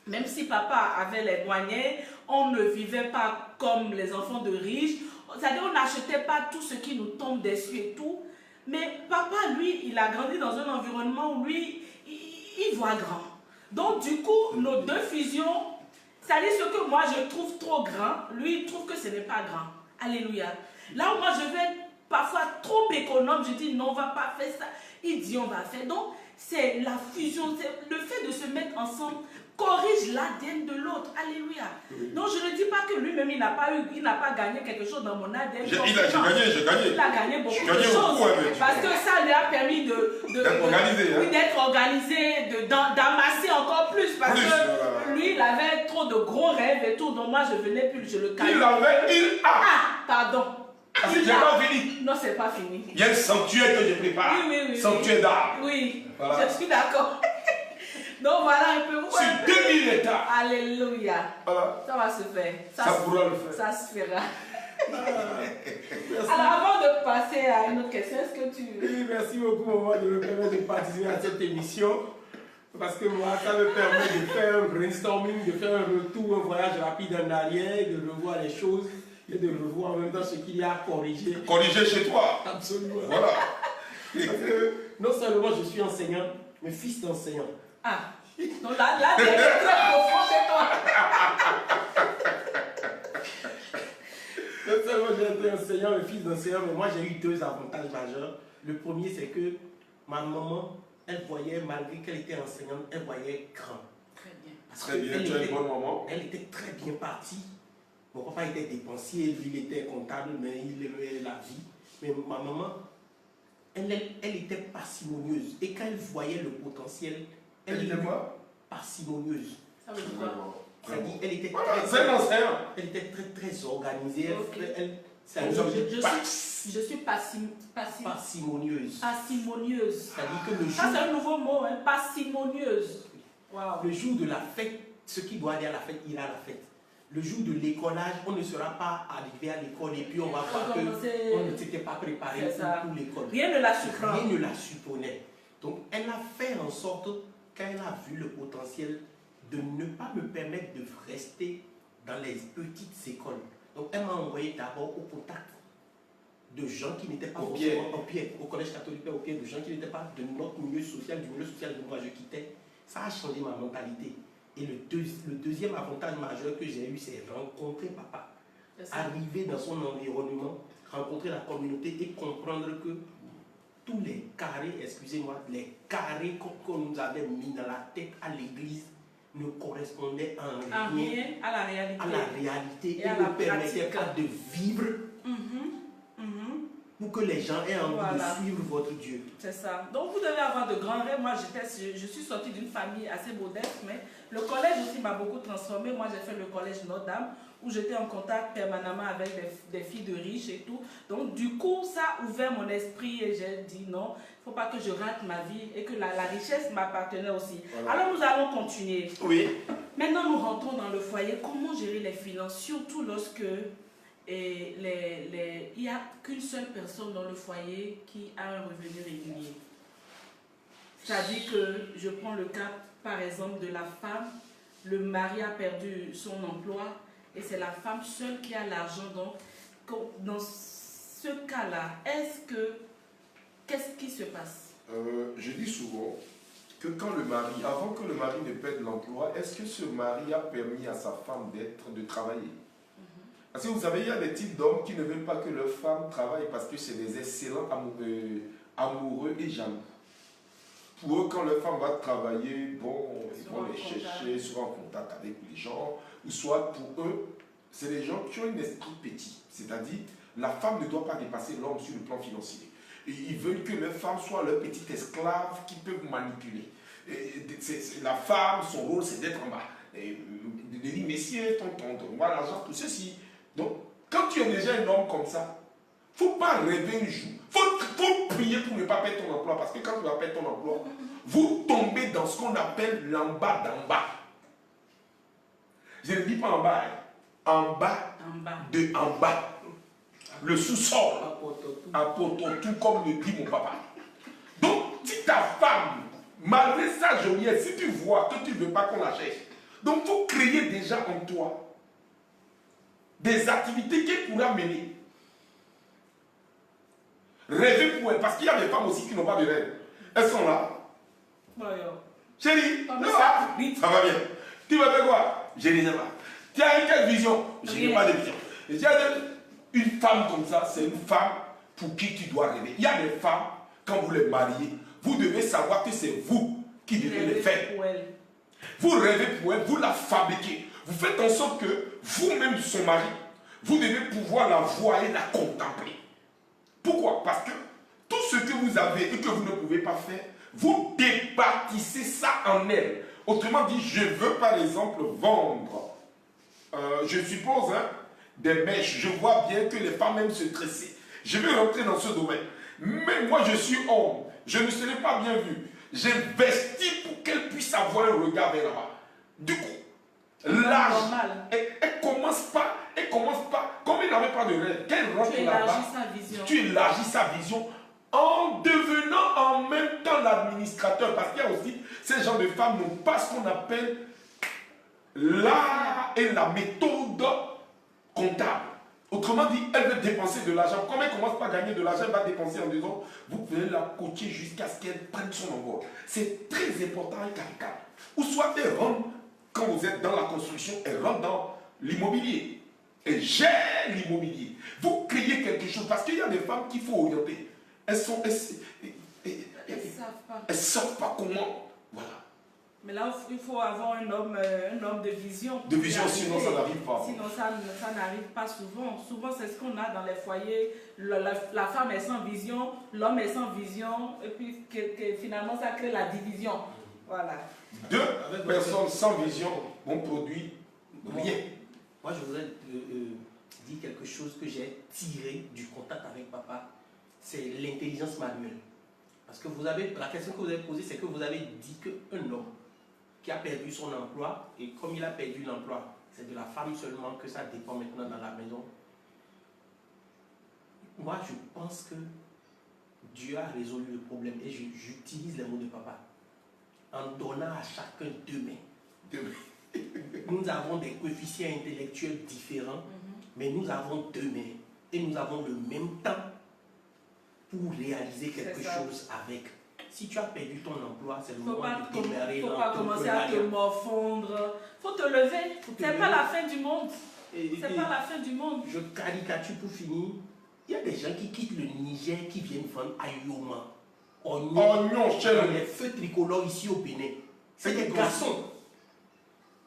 Même si papa avait les moyens, on ne vivait pas comme les enfants de riches. C'est-à-dire, on n'achetait pas tout ce qui nous tombe dessus et tout. Mais papa, lui, il a grandi dans un environnement où lui, il voit grand. Donc, du coup, nos 2 fusions, c'est-à-dire ce que moi je trouve trop grand, lui, il trouve que ce n'est pas grand. Alléluia. Là où moi, je vais être parfois trop économe, je dis non, on ne va pas faire ça. Il dit on va faire. Donc, c'est la fusion, c'est le fait de se mettre ensemble. Corrige l'ADN de l'autre. Alléluia. Donc je ne dis pas que lui-même, il n'a pas gagné quelque chose dans mon ADN. J'ai gagné. Il a gagné beaucoup de choses. Parce que ça lui a permis d'être organisé, d'amasser encore plus. Parce que lui, il avait trop de gros rêves et tout. Donc moi, je venais plus, je le calmais. Pardon. C'est pas fini. Non, c'est pas fini. Il y a un sanctuaire que je prépare. Oui. Sanctuaire d'art. Oui, voilà. Je suis d'accord. Donc voilà un peu. Sur 2000 états. Alléluia. Voilà. Ça va se faire. Ça pourra le faire. Ça se fera. Alors avant de passer à une autre question, est-ce que tu... Oui, merci beaucoup maman de me permettre de participer à cette émission. Parce que moi, ça me permet de faire un brainstorming, de faire un retour, un voyage rapide en arrière, de revoir les choses et de revoir en même temps ce qu'il y a à corriger. Corriger chez toi. Absolument. Voilà. Parce que non seulement je suis enseignant, mais fils d'enseignant. Ah, donc là, tu es très profond chez toi. Non seulement j'ai été enseignant, mais fils d'enseignant, mais moi j'ai eu 2 avantages majeurs. Le premier, c'est que ma maman, elle voyait, malgré qu'elle était enseignante, elle voyait grand. Très bien. Très bien, tu as une bonne maman. Elle était très bien partie. Mon papa était dépensier, lui il était comptable, mais il aimait la vie. Mais ma maman, elle était parcimonieuse. Et quand elle voyait le potentiel, elle était quoi? Parcimonieuse. Ça veut dire quoi? C'est-à-dire, elle était très organisée. Okay. Je suis parcimonieuse. Parcimonieuse. C'est-à-dire que le jour... Ça, c'est un nouveau mot, hein? Parcimonieuse. Wow. Le jour de la fête, ce qui doit aller à la fête, il a la fête. Le jour de l'écolage, on ne sera pas arrivé à l'école et puis on va voir qu'on ne s'était pas préparé pour l'école. Rien ne la surprend. Rien ne la surprenait. Donc, elle a fait en sorte, quand elle a vu le potentiel, de ne pas me permettre de rester dans les petites écoles. Donc, elle m'a envoyé d'abord au contact de gens qui n'étaient pas au collège catholique au pied, de gens qui n'étaient pas de notre milieu social, du milieu social que moi je quittais. Ça a changé ma mentalité. Et le deuxième avantage majeur que j'ai eu, c'est rencontrer papa. Arriver dans son environnement, rencontrer la communauté et comprendre que tous les carrés, excusez-moi, les carrés qu'on nous avait mis dans la tête à l'église ne correspondaient en rien à la réalité, et ne permettaient pas de vivre pour que les gens aient envie de suivre votre Dieu. C'est ça. Donc vous devez avoir de grands rêves. Moi, je suis sortie d'une famille assez modeste, mais le collège aussi m'a beaucoup transformée. Moi, j'ai fait le collège Notre-Dame, où j'étais en contact permanemment avec des filles de riches et tout. Donc du coup, ça a ouvert mon esprit et j'ai dit non, il ne faut pas que je rate ma vie et que la richesse m'appartenait aussi. Voilà. Alors nous allons continuer. Oui. Maintenant, nous rentrons dans le foyer. Comment gérer les finances, surtout lorsque il n'y a qu'une seule personne dans le foyer qui a un revenu régulier. C'est-à-dire que je prends le cas, par exemple, de la femme. Le mari a perdu son emploi et c'est la femme seule qui a l'argent. Donc, dans ce cas-là, qu'est-ce qui se passe? Je dis souvent que quand le mari, avant que le mari ne perde l'emploi, est-ce que ce mari a permis à sa femme de travailler? Parce que vous savez, il y a des types d'hommes qui ne veulent pas que leur femme travaille parce que c'est des excellents amoureux et jaloux. Pour eux, quand leur femme va travailler, bon, ils vont les chercher, soit en contact avec les gens, ou soit pour eux, c'est des gens qui ont un esprit petit. C'est-à-dire, la femme ne doit pas dépasser l'homme sur le plan financier. Et ils veulent que leur femme soit leur petite esclave qui peut manipuler. La femme, son rôle, c'est d'être en bas. De dire, messieurs, tonton, voilà, genre tout ceci. Donc, quand tu es déjà un homme comme ça, il ne faut pas rêver un jour. Il faut prier pour ne pas perdre ton emploi. Parce que quand tu vas perdre ton emploi, vous tombez dans ce qu'on appelle l'en bas d'en bas. Je ne dis pas en bas. En bas de en bas. Le sous-sol. Tout comme le dit mon papa. Donc, si ta femme, malgré sa joliesse, si tu vois que tu ne veux pas qu'on la cherche, donc il faut créer déjà en toi des activités qu'elle pourra mener. Rêver pour elle, parce qu'il y a des femmes aussi qui n'ont pas de rêve. Elles sont là. Chérie, ça va bien. Tu vas faire quoi? Je ne sais pas. Tu as quelle vision? Je n'ai pas de vision. Une femme comme ça, c'est une femme pour qui tu dois rêver. Il y a des femmes, quand vous les mariez, vous devez savoir que c'est vous qui devez les faire. Vous rêvez pour elle, vous la fabriquez. Vous faites en sorte que vous-même, son mari, vous devez pouvoir la voir et la contempler. Pourquoi? Parce que tout ce que vous avez et que vous ne pouvez pas faire, vous départissez ça en elle. Autrement dit, je veux par exemple vendre, je suppose, des mèches. Je vois bien que les femmes aiment se tresser. Je vais rentrer dans ce domaine. Mais moi, je suis homme. Je ne serai pas bien vu. J'investis pour qu'elle puisse avoir un regard vers là-bas. Du coup, l'âge, elle commence pas, comme elle n'avait pas de rêve, qu'elle rentre là-bas, tu élargis sa vision en devenant en même temps l'administrateur. Parce qu'il y a aussi, ces gens de femmes n'ont pas ce qu'on appelle l'art et la méthode comptable. Autrement dit, elle veut dépenser de l'argent. Comme elle commence par gagner de l'argent, elle va dépenser en 2 ans. Vous pouvez la coacher jusqu'à ce qu'elle prenne son envol. C'est très important et capital. Ou soit elle rentre, quand vous êtes dans la construction, elle rentre dans l'immobilier. Elle gère l'immobilier. Vous créez quelque chose. Parce qu'il y a des femmes qu'il faut orienter. Elles ne savent pas comment. Voilà. Mais là, il faut avoir un homme de vision. De vision, sinon ça n'arrive pas. Sinon, ça n'arrive pas souvent. Souvent, c'est ce qu'on a dans les foyers. La femme est sans vision, l'homme est sans vision, et puis finalement, ça crée la division. Voilà. 2 personnes sans vision vont produire rien. Moi, je voudrais dire quelque chose que j'ai tiré du contact avec papa. C'est l'intelligence manuelle. Parce que la question que vous avez posée, c'est que vous avez dit qu'un homme qui a perdu son emploi, et comme il a perdu l'emploi, c'est de la femme seulement que ça dépend maintenant dans la maison. Moi, je pense que Dieu a résolu le problème et j'utilise les mots de papa. En donnant à chacun 2 mains. Nous avons des coefficients intellectuels différents, mais nous avons 2 mains et nous avons le même temps pour réaliser quelque chose avec. Si tu as perdu ton emploi, c'est le moment de démarrer. Il ne faut pas commencer à te morfondre. Il faut te lever. Ce n'est pas la fin du monde. C'est pas la fin du monde. Je caricature pour finir. Il y a des gens qui quittent le Niger qui viennent vendre Ayoma, oignon chez les feux tricolores ici au Bénin. C'est des garçons.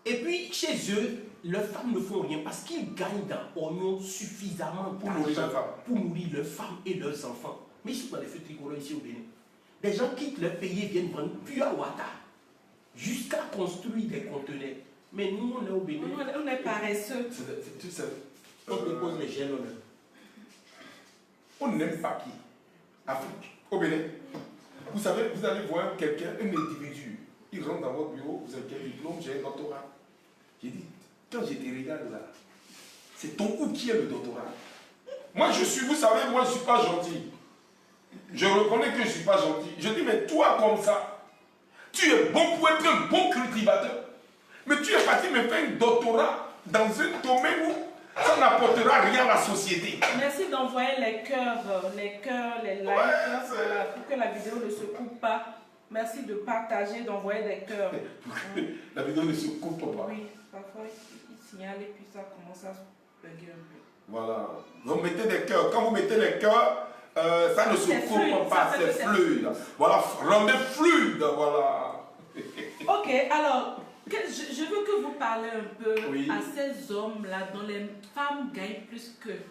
Et puis chez eux, leurs femmes ne font rien parce qu'ils gagnent dans oignon suffisamment pour nourrir leurs femmes et leurs enfants. Mais ils sont dans les feux tricolores ici au Bénin. Des gens quittent leur pays et viennent vendre pure water jusqu'à construire des conteneurs. Mais nous, on est au Bénin. On est paresseux. On dépose les gels honneurs. On n'aime pas qui? Afrique, au Bénin. Vous savez, vous allez voir quelqu'un, un individu, il rentre dans votre bureau, vous avez quel diplôme? J'ai un doctorat. J'ai dit, quand je te regarde là, c'est ton ou qui est le doctorat? Moi je suis, vous savez, moi je ne suis pas gentil. Je reconnais que je ne suis pas gentil. Je dis, mais toi comme ça, tu es bon pour être un bon cultivateur. Mais tu es parti me faire un doctorat dans un domaine où ça n'apportera rien à la société. Merci d'envoyer les cœurs, les likes, voilà, pour que la vidéo ne se coupe pas. Merci de partager, d'envoyer des cœurs. La vidéo ne se coupe pas. Oui, parfois il signale et puis ça commence à se bugger un peu. Voilà. Vous mettez des cœurs. Quand vous mettez les cœurs, ça ne se coupe pas, c'est fluide. Voilà, rendez fluide, voilà. Ok, alors, je veux que vous parlez un peu à ces hommes-là dont les femmes gagnent plus qu'eux.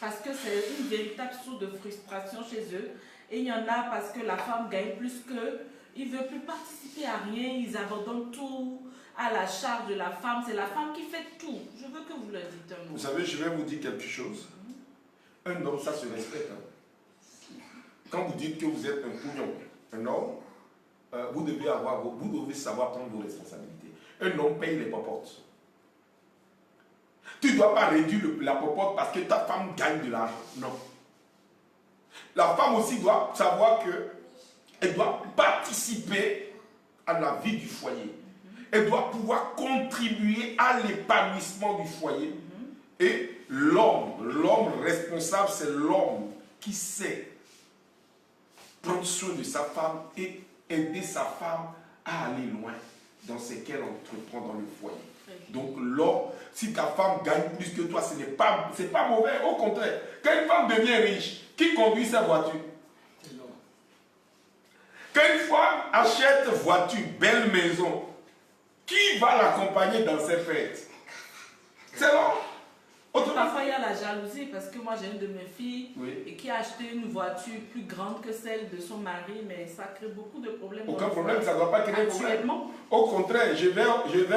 Parce que c'est une véritable source de frustration chez eux. Et il y en a parce que la femme gagne plus qu'eux. Ils ne veulent plus participer à rien, ils abandonnent tout à la charge de la femme. C'est la femme qui fait tout. Je veux que vous le dites un mot. Vous savez, je vais vous dire quelque chose. Un homme, ça se respecte. Hein. Quand vous dites que vous êtes un couillon, un homme, vous devez savoir prendre vos responsabilités. Un homme paye les popotes. Tu ne dois pas réduire la popote parce que ta femme gagne de l'argent. Non. La femme aussi doit savoir qu'elle doit participer à la vie du foyer. Elle doit pouvoir contribuer à l'épanouissement du foyer. Et l'homme responsable, c'est l'homme qui sait prendre soin de sa femme et aider sa femme à aller loin dans ce qu'elle entreprend dans le foyer. Donc l'homme, si ta femme gagne plus que toi, ce n'est pas mauvais. Au contraire, quand une femme devient riche, qui conduit sa voiture? C'est l'homme. Quand une femme achète voiture, belle maison, qui va l'accompagner dans ses fêtes? C'est l'homme. Parfois, il y a la jalousie parce que moi, j'ai une de mes filles et qui a acheté une voiture plus grande que celle de son mari, mais ça crée beaucoup de problèmes. Aucun problème, ça ne doit pas créer de problème. Au contraire, je vais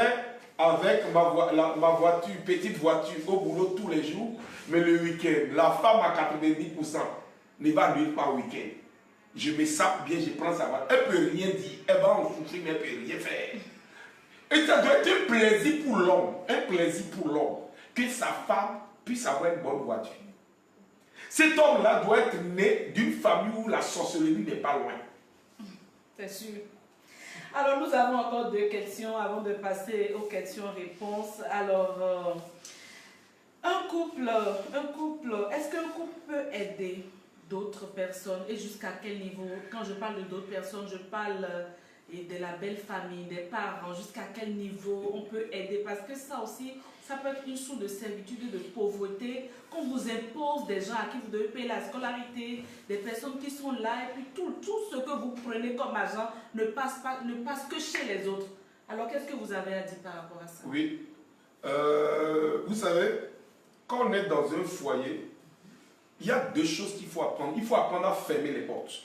avec ma voiture, petite voiture, au boulot tous les jours, mais le week-end, la femme à 90% ne va nuire pas au week-end. Je me sape bien, je prends sa voiture. Elle ne peut rien dire, elle va en souffrir, mais elle ne peut rien faire. Et ça doit être un plaisir pour l'homme, que sa femme puisse avoir une bonne voiture. Cet homme-là doit être né d'une famille où la sorcellerie n'est pas loin. C'est sûr. Alors, nous avons encore 2 questions avant de passer aux questions-réponses. Alors, un couple, est-ce qu'un couple peut aider d'autres personnes et jusqu'à quel niveau? Quand je parle de d'autres personnes, je parle de la belle famille, des parents, jusqu'à quel niveau on peut aider? Parce que ça aussi, ça peut être une source de servitude et de pauvreté qu'on vous impose des gens à qui vous devez payer la scolarité, des personnes qui sont là et puis tout ce que vous prenez comme argent ne passe que chez les autres. Alors qu'est-ce que vous avez à dire par rapport à ça? Oui, vous savez, quand on est dans un foyer, il y a 2 choses qu'il faut apprendre. Il faut apprendre à fermer les portes.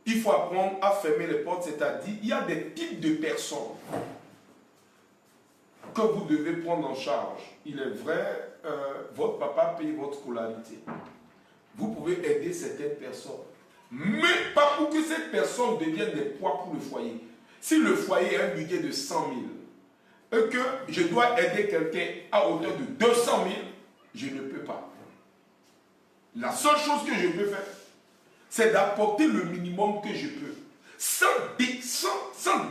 Il faut apprendre à fermer les portes, c'est-à-dire il y a des types de personnes que vous devez prendre en charge. Il est vrai, votre papa paye votre scolarité. Vous pouvez aider certaines personnes, mais pas pour que cette personne devienne des poids pour le foyer. Si le foyer a un budget de 100 000, et que je dois aider quelqu'un à hauteur de 200 000, je ne peux pas. La seule chose que je peux faire, c'est d'apporter le minimum que je peux, sans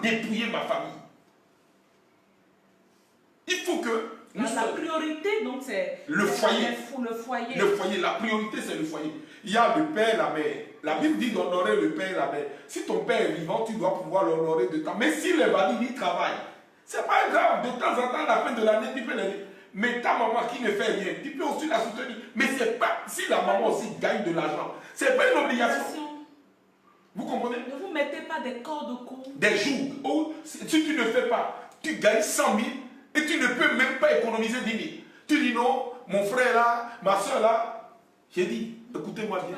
dépouiller ma famille. Il faut que... La priorité, donc, c'est le foyer. Le foyer. Le foyer, la priorité, c'est le foyer. Il y a le père, la mère. La Bible dit d'honorer le père et la mère. Si ton père est vivant, tu dois pouvoir l'honorer de temps. Mais s'il est valide, il travaille. C'est pas grave. De temps en temps, à la fin de l'année, tu peux le dire. Mais ta maman qui ne fait rien, tu peux aussi la soutenir. Mais c'est pas... Si la maman aussi gagne de l'argent, c'est pas une obligation. Vous comprenez? Ne vous mettez pas des cordes au cou. Des jours où, si tu ne fais pas, tu gagnes 100 000 et tu ne peux même pas économiser 10 000. Tu dis non, mon frère là, ma soeur là. J'ai dit, écoutez-moi bien.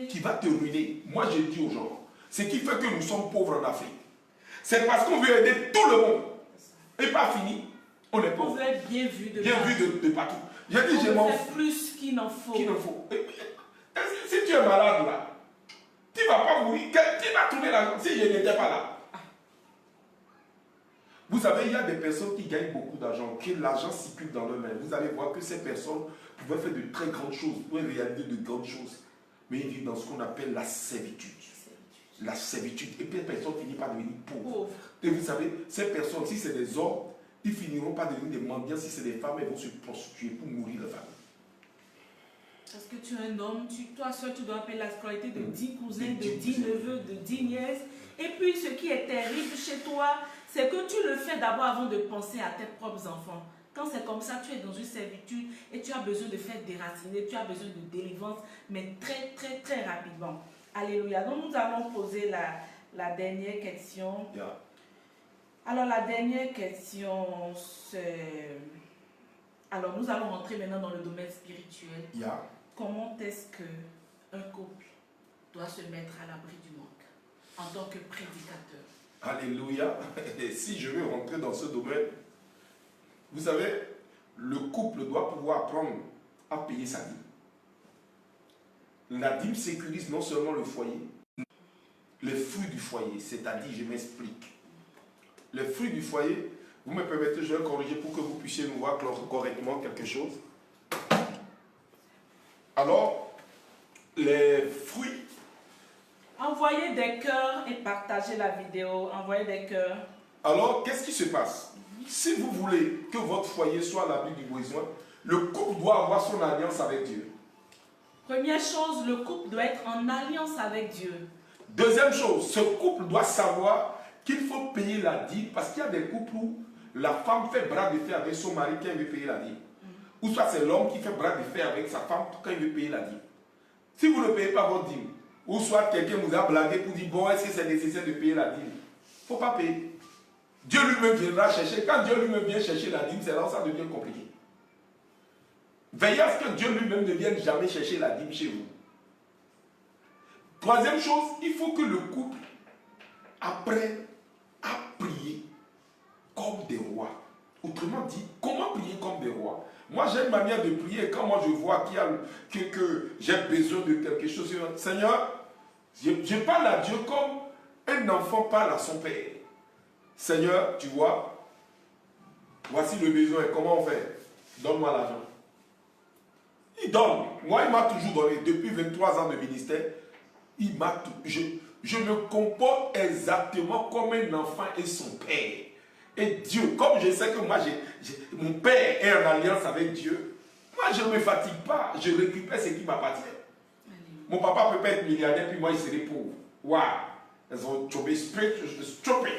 Qui va te ruiner. Moi, j'ai dit aux gens, ce qui fait que nous sommes pauvres en Afrique, c'est parce qu'on veut aider tout le monde. Et pas fini, on est pauvre. On veut être bien vu de partout. J'ai dit, je m'en fous. Plus qu'il n'en faut. Si tu es malade là, tu ne vas pas mourir. Qui va trouver l'argent si je n'étais pas là? Vous savez, il y a des personnes qui gagnent beaucoup d'argent, que l'argent circule dans leurs mains. Vous allez voir que ces personnes pouvaient faire de très grandes choses, pouvaient réaliser de grandes choses. Mais ils vivent dans ce qu'on appelle la servitude. La servitude. Et puis les personnes finissent par devenir pauvres. Et vous savez, ces personnes, si c'est des hommes, ils finiront par devenir des mendiants. Si c'est des femmes, elles vont se prostituer pour nourrir leur famille. Parce que tu es un homme, toi seul, tu dois payer la scolarité de 10 cousins, de 10 neveux, de 10 nièces. Et puis, ce qui est terrible chez toi, c'est que tu le fais d'abord avant de penser à tes propres enfants. Quand c'est comme ça, tu es dans une servitude et tu as besoin de faire déraciner, tu as besoin de délivrance, mais très, très, très rapidement. Alléluia. Donc, nous allons poser la dernière question. Yeah. Alors, la dernière question, c'est... Alors, nous allons rentrer maintenant dans le domaine spirituel. Yeah. Comment est-ce qu'un couple doit se mettre à l'abri du manque en tant que prédicateur? Alléluia. Et si je veux rentrer dans ce domaine, vous savez, le couple doit pouvoir apprendre à payer sa dîme. La dîme sécurise non seulement le foyer, les fruits du foyer, c'est-à-dire, je m'explique. Les fruits du foyer, vous me permettez, je vais corriger pour que vous puissiez nous voir correctement quelque chose. Alors, les fruits... Envoyez des cœurs et partagez la vidéo. Envoyez des cœurs. Alors, qu'est-ce qui se passe? Si vous voulez que votre foyer soit à l'abri du besoin, le couple doit avoir son alliance avec Dieu. Première chose, le couple doit être en alliance avec Dieu. Deuxième chose, ce couple doit savoir qu'il faut payer la dîme parce qu'il y a des couples où la femme fait bras de fer avec son mari quand il veut payer la dîme. Ou soit c'est l'homme qui fait bras de fer avec sa femme quand il veut payer la dîme. Si vous ne payez pas votre dîme, ou soit quelqu'un vous a blagué pour dire, bon, est-ce que c'est nécessaire de payer la dîme? Il ne faut pas payer. Dieu lui-même viendra chercher. Quand Dieu lui-même vient chercher la dîme, c'est là où ça devient compliqué. Veillez à ce que Dieu lui-même ne vienne jamais chercher la dîme chez vous. Troisième chose, il faut que le couple apprenne à prier comme des rois. Autrement dit, comment prier comme des rois? Moi, j'ai une manière de prier. Quand moi je vois qu'il y a que j'ai besoin de quelque chose, Seigneur, je parle à Dieu comme un enfant parle à son père. Seigneur, tu vois, voici le besoin. Comment on fait? Donne-moi l'argent. Il donne. Moi, il m'a toujours donné. Depuis 23 ans de ministère, il m'a tout. Je me comporte exactement comme un enfant et son père. Et Dieu, comme je sais que moi, mon père est en alliance avec Dieu, moi, je ne me fatigue pas. Je récupère ce qui m'appartient. Mon papa peut pas être milliardaire, puis moi, il serait pauvre. Waouh! Stupid.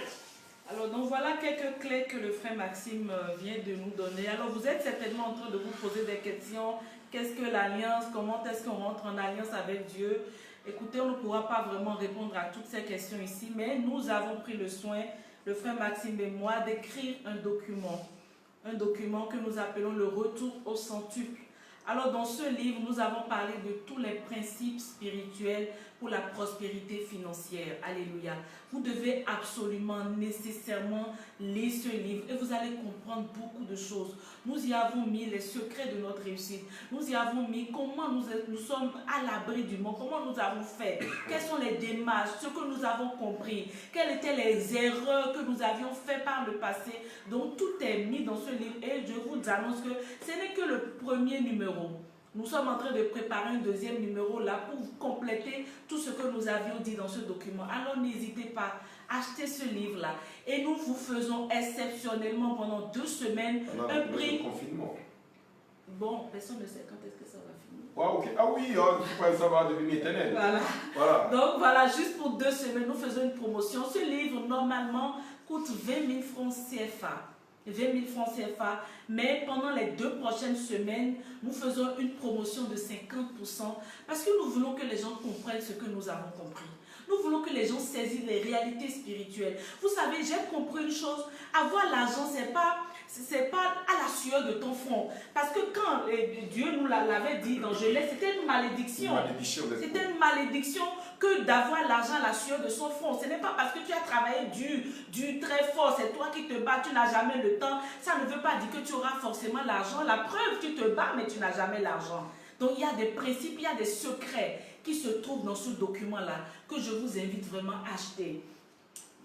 Alors, donc voilà quelques clés que le frère Maxime vient de nous donner. Alors, vous êtes certainement en train de vous poser des questions. Qu'est-ce que l'alliance? Comment est-ce qu'on rentre en alliance avec Dieu? Écoutez, on ne pourra pas vraiment répondre à toutes ces questions ici, mais nous avons pris le soin, le frère Maxime et moi, d'écrire un document que nous appelons le retour au centuple. Alors dans ce livre, nous avons parlé de tous les principes spirituels pour la prospérité financière. Alléluia. Vous devez absolument, nécessairement lire ce livre et vous allez comprendre beaucoup de choses. Nous y avons mis les secrets de notre réussite. Nous y avons mis comment nous sommes à l'abri du monde, comment nous avons fait, quelles sont les démarches, ce que nous avons compris, quelles étaient les erreurs que nous avions fait par le passé. Donc tout est mis dans ce livre et je vous annonce que ce n'est que le premier numéro. Nous sommes en train de préparer un deuxième numéro là pour compléter tout ce que nous avions dit dans ce document. Alors n'hésitez pas, achetez ce livre là et nous vous faisons exceptionnellement pendant 2 semaines un prix. Confinement. Bon, personne ne sait quand est-ce que ça va finir. Wow, okay. Ah oui, ça va devenir éternel. Voilà. Donc voilà, juste pour 2 semaines, nous faisons une promotion. Ce livre normalement coûte 20 000 francs CFA. 20 000 francs CFA, mais pendant les 2 prochaines semaines, nous faisons une promotion de 50% parce que nous voulons que les gens comprennent ce que nous avons compris. Nous voulons que les gens saisissent les réalités spirituelles. Vous savez, j'ai compris une chose, avoir l'argent, c'est pas à la sueur de ton front. Parce que quand Dieu nous l'avait dit dans Genèse, c'était une malédiction. C'était une malédiction que d'avoir l'argent à la sueur de son front. Ce n'est pas parce que tu as travaillé dur, très fort, c'est toi qui te bats, tu n'as jamais le temps. Ça ne veut pas dire que tu auras forcément l'argent. La preuve, tu te bats, mais tu n'as jamais l'argent. Donc il y a des principes, il y a des secrets qui se trouvent dans ce document-là que je vous invite vraiment à acheter.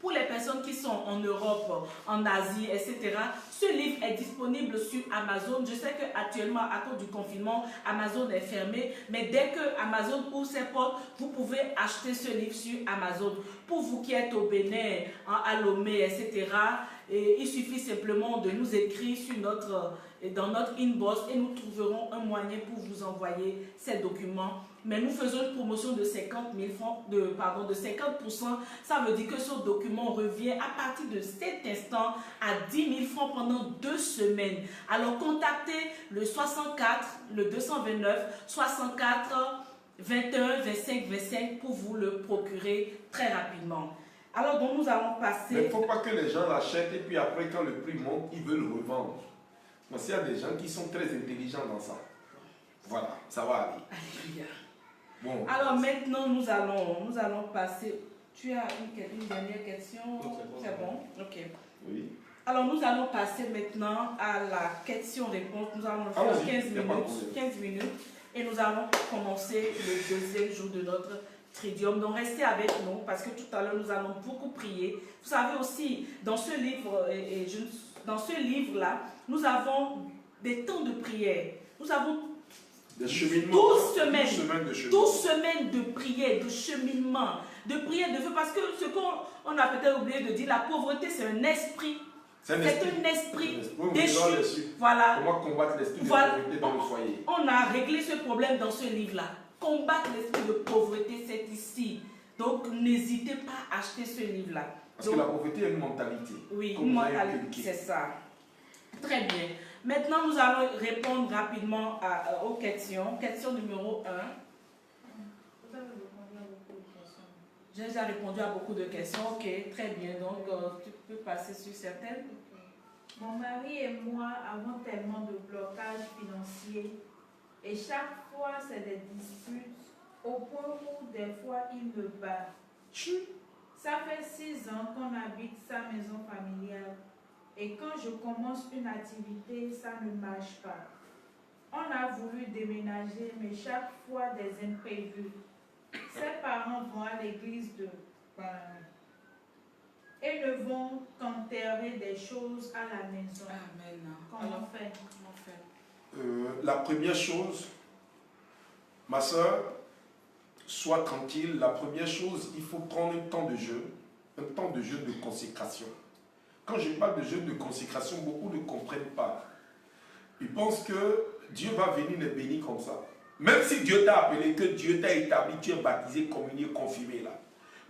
Pour les personnes qui sont en Europe, en Asie, etc., ce livre est disponible sur Amazon. Je sais qu'actuellement, à cause du confinement, Amazon est fermé. Mais dès que Amazon ouvre ses portes, vous pouvez acheter ce livre sur Amazon. Pour vous qui êtes au Bénin, à Lomé, etc., il suffit simplement de nous écrire dans notre inbox et nous trouverons un moyen pour vous envoyer ces documents. Mais nous faisons une promotion de 50 000 francs, de 50%. Ça veut dire que ce document revient à partir de cet instant à 10 000 francs pendant 2 semaines. Alors contactez le 64, le 229, 64, 21, 25, 25 pour vous le procurer très rapidement. Alors donc nous allons passer... Mais il ne faut pas que les gens l'achètent et puis après quand le prix monte, ils veulent le revendre. Parce qu'il y a des gens qui sont très intelligents dans ça. Voilà, ça va aller. Alléluia. Bon. Alors maintenant, nous allons passer... Tu as une dernière question? C'est bon? Ok. Oui. Alors nous allons passer maintenant à la question-réponse. Nous allons faire 15 minutes et nous allons commencer le deuxième jour de notre Tridium. Donc restez avec nous parce que tout à l'heure nous allons beaucoup prier. Vous savez aussi, dans ce livre, dans ce livre-là, nous avons des temps de prière. Nous avons 12 semaines de prière, de cheminement, de prière de feu. Parce que ce qu'on a peut-être oublié de dire, la pauvreté, c'est un esprit. C'est un esprit déchu. Voilà. Comment combattre l'esprit de pauvreté dans le foyer? On a réglé ce problème dans ce livre-là. Combattre l'esprit de pauvreté, c'est ici. Donc, n'hésitez pas à acheter ce livre-là. Parce que la pauvreté est une mentalité. Oui, une mentalité, c'est ça. Très bien. Maintenant, nous allons répondre rapidement aux questions. Question numéro 1. J'ai déjà répondu à beaucoup de questions. Ok, très bien. Donc, tu peux passer sur certaines. Mon mari et moi avons tellement de blocages financiers et chaque fois, c'est des disputes au point où des fois, il me bat. Ça fait 6 ans qu'on habite sa maison familiale. Et quand je commence une activité, ça ne marche pas. On a voulu déménager, mais chaque fois des imprévus. Ses parents vont à l'église et ne vont qu'enterrer des choses à la maison. Amen. Comment faire? La première chose, ma soeur, sois tranquille. La première chose, il faut prendre un temps de jeûne de consécration. Quand je parle de jeûne de consécration, beaucoup ne comprennent pas. Ils pensent que Dieu va venir les bénir comme ça. Même si Dieu t'a appelé, que Dieu t'a établi, tu es baptisé, communié, confirmé là.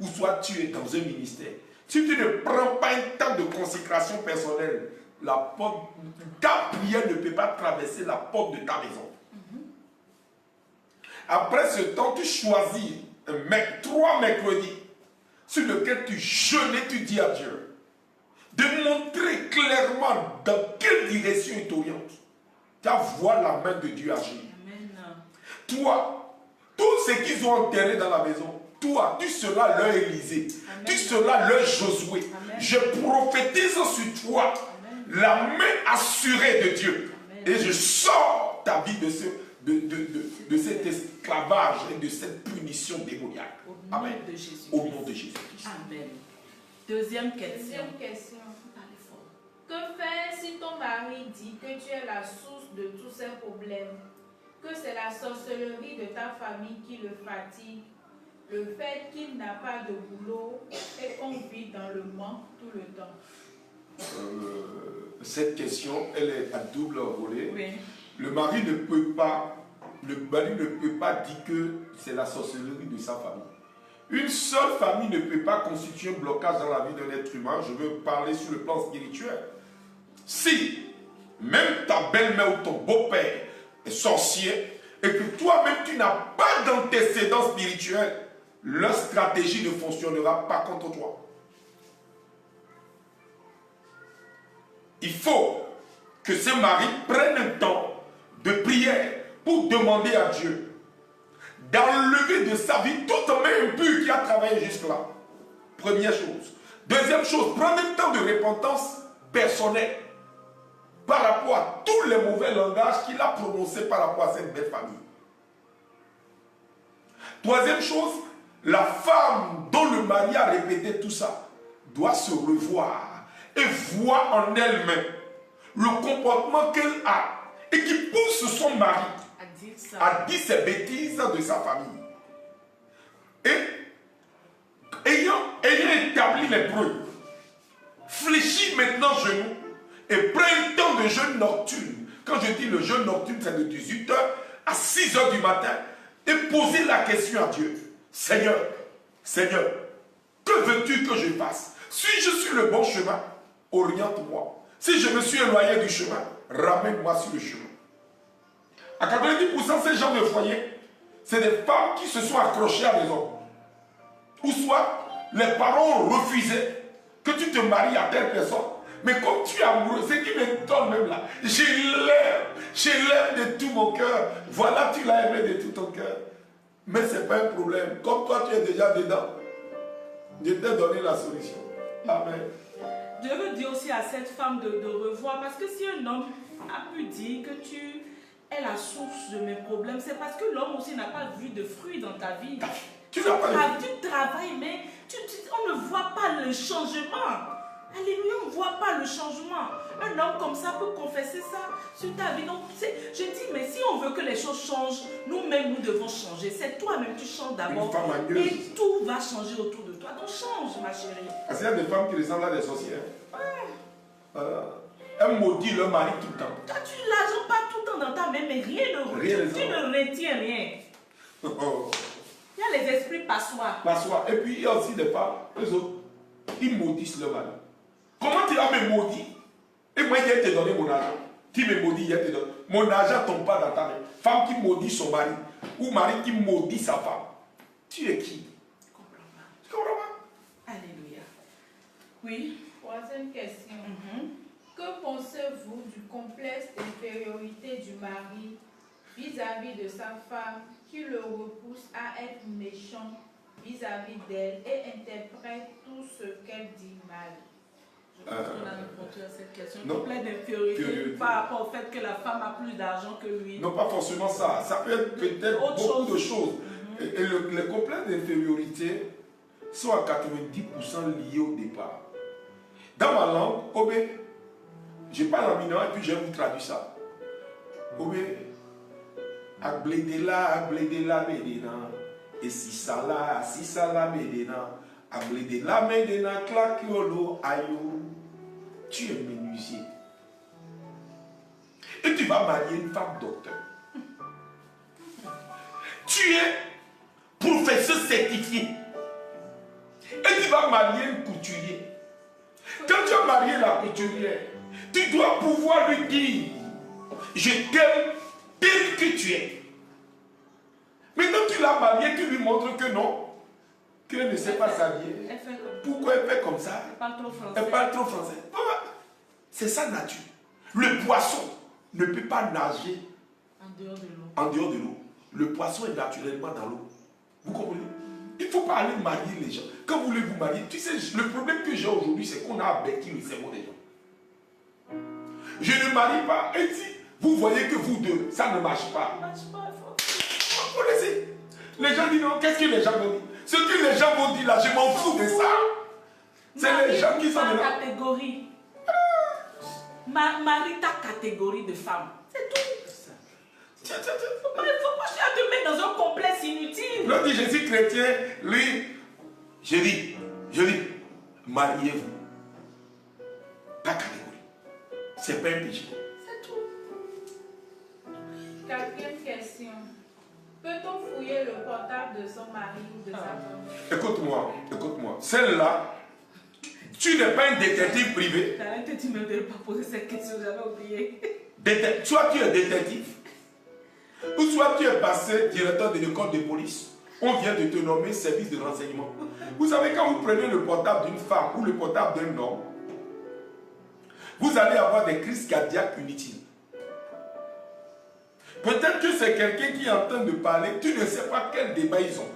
Ou soit tu es dans un ministère. Si tu ne prends pas un temps de consécration personnelle, ta prière ne peut pas traverser la porte de ta maison. Après ce temps, tu choisis 3 mercredis sur lesquels tu jeûnes et tu dis à Dieu de montrer clairement dans quelle direction il t'oriente. Tu vas voir la main de Dieu agir. Toi, tous ceux qu'ils ont enterrés dans la maison, toi, tu seras leur Élysée. Amen. Tu seras leur Josué. Amen. Je prophétise sur toi Amen. la main assurée de Dieu. Amen. Et je sors ta vie de cet esclavage et de cette punition démoniaque. Au nom Amen. de Jésus. Au nom de Jésus-Christ. Amen. Deuxième question. Deuxième question. Parlez fort. Que faire si ton mari dit que tu es la source de tous ces problèmes, que c'est la sorcellerie de ta famille qui le fatigue, le fait qu'il n'a pas de boulot et qu'on vit dans le manque tout le temps? Cette question, elle est à double volet. Oui. Le mari ne peut pas dire que c'est la sorcellerie de sa famille. Une seule famille ne peut pas constituer un blocage dans la vie d'un être humain. Je veux parler sur le plan spirituel. Si même ta belle-mère ou ton beau-père est sorcier et que toi-même tu n'as pas d'antécédent spirituel, leur stratégie ne fonctionnera pas contre toi. Il faut que ce mari prenne un temps de prière pour demander à Dieu d'enlever de sa vie toute main impure qui a travaillé jusque-là. Première chose. Deuxième chose, prendre un temps de repentance personnelle par rapport à tous les mauvais langages qu'il a prononcés par rapport à cette belle famille. Troisième chose, la femme dont le mari a répété tout ça doit se revoir et voir en elle-même le comportement qu'elle a et qui pousse son mari à dire ces bêtises de sa famille. Et ayant établi les preuves, fléchis maintenant genoux et prends un temps de jeûne nocturne. Quand je dis le jeûne nocturne, c'est de 18h à 6h du matin. Et poser la question à Dieu. Seigneur, Seigneur, que veux-tu que je fasse? Si je suis le bon chemin, oriente-moi. Si je me suis éloigné du chemin, ramène-moi sur le chemin. À 90%, ces gens de foyer, c'est des femmes qui se sont accrochées à des hommes. Ou soit, les parents ont refusé que tu te maries à telle personne. Mais comme tu es amoureux, ce qui m'étonne même là, je l'aime de tout mon cœur. Voilà, tu l'as aimé de tout ton cœur. Mais ce n'est pas un problème. Comme toi, tu es déjà dedans, je t'ai donné la solution. Amen. Je veux dire aussi à cette femme de revoir, parce que si un homme a pu dire que tu es la source de mes problèmes, c'est parce que l'homme aussi n'a pas vu de fruits dans ta vie. Tu travailles, mais on ne voit pas le changement. Alléluia, on ne voit pas le changement. Un homme comme ça peut confesser ça sur ta vie. Donc, je dis, mais si on veut que les choses changent, nous-mêmes, nous devons changer. C'est toi-même, tu changes d'abord. Et tout va changer autour de toi. Donc, change, ma chérie. Parce qu'il y a des femmes qui ressemblent à des sorcières. Voilà. Elles maudissent leur mari tout le temps. Toi, tu ne l'argent pas tout le temps dans ta main, mais rien ne retient. Tu ne retiens rien. Il y a les esprits passoires. Passoires. Et puis, il y a aussi des femmes, eux autres, ils maudissent leur mari. Comment tu vas me maudire? Et moi, il te donné mon argent. Tu me maudis, il te donne. Mon argent ne tombe pas dans ta main. Femme qui maudit son mari, ou mari qui maudit sa femme. Tu es qui? Je comprends pas. Alléluia. Oui. Troisième question. Que pensez-vous du complexe d'infériorité du mari vis-à-vis de sa femme qui le repousse à être méchant vis-à-vis d'elle et interprète tout ce qu'elle dit mal? Je pense qu'on a répondu à cette question. Non. Complet d'infériorité par rapport au fait que la femme a plus d'argent que lui. Non, pas forcément ça. Ça peut être peut-être beaucoup de choses. Et les complexes d'infériorité sont à 90% liés au départ. Dans ma langue, Obé, je parle en minant et puis je vous traduis ça. Obé, Abledela, Medena, et si ça la Medena, Abledela, Medena, Klakiolo, Ayo. Tu es menuisier. Et tu vas marier une femme docteur. Tu es professeur certifié. Et tu vas marier un couturier. Quand tu as marié la couturière, tu dois pouvoir lui dire: je t'aime tel que tu es. Maintenant tu l'as marié, tu lui montres que non, qu'elle ne sait pas s'habiller. Pourquoi elle fait comme ça? Elle parle trop français. C'est sa nature. Le poisson ne peut pas nager en dehors de l'eau. En dehors de l'eau. Le poisson est naturellement dans l'eau. Vous comprenez? Il ne faut pas aller marier les gens. Quand vous voulez vous marier, tu sais, le problème que j'ai aujourd'hui, c'est qu'on a abattu le cerveau des gens. Je ne marie pas. Et si vous voyez que vous deux, ça ne marche pas. Vous laissez. Les gens disent non, qu'est-ce que les gens vont dire? Ce que les gens vont dire là, je m'en fous de ça. C'est les gens qui sont là. Catégorie. Marie ta catégorie de femme. C'est tout. Il ne faut pas te mettre dans un complexe inutile. L'autre dit, je suis chrétien. Lui, je dis, mariez-vous. Pas catégorie. C'est pas un péché. C'est tout. Quatrième question. Peut-on fouiller le portable de son mari ou de sa femme? Écoute-moi. Celle-là, tu n'es pas un détective privé. T'as dit même de ne pas poser cette question, j'avais oublié. Soit tu es détective, ou soit tu es passé directeur de l'école de police. On vient de te nommer service de renseignement. Vous savez, quand vous prenez le portable d'une femme ou le portable d'un homme, vous allez avoir des crises cardiaques inutiles. Peut-être que c'est quelqu'un qui est en train de parler, tu ne sais pas quel débat ils ont.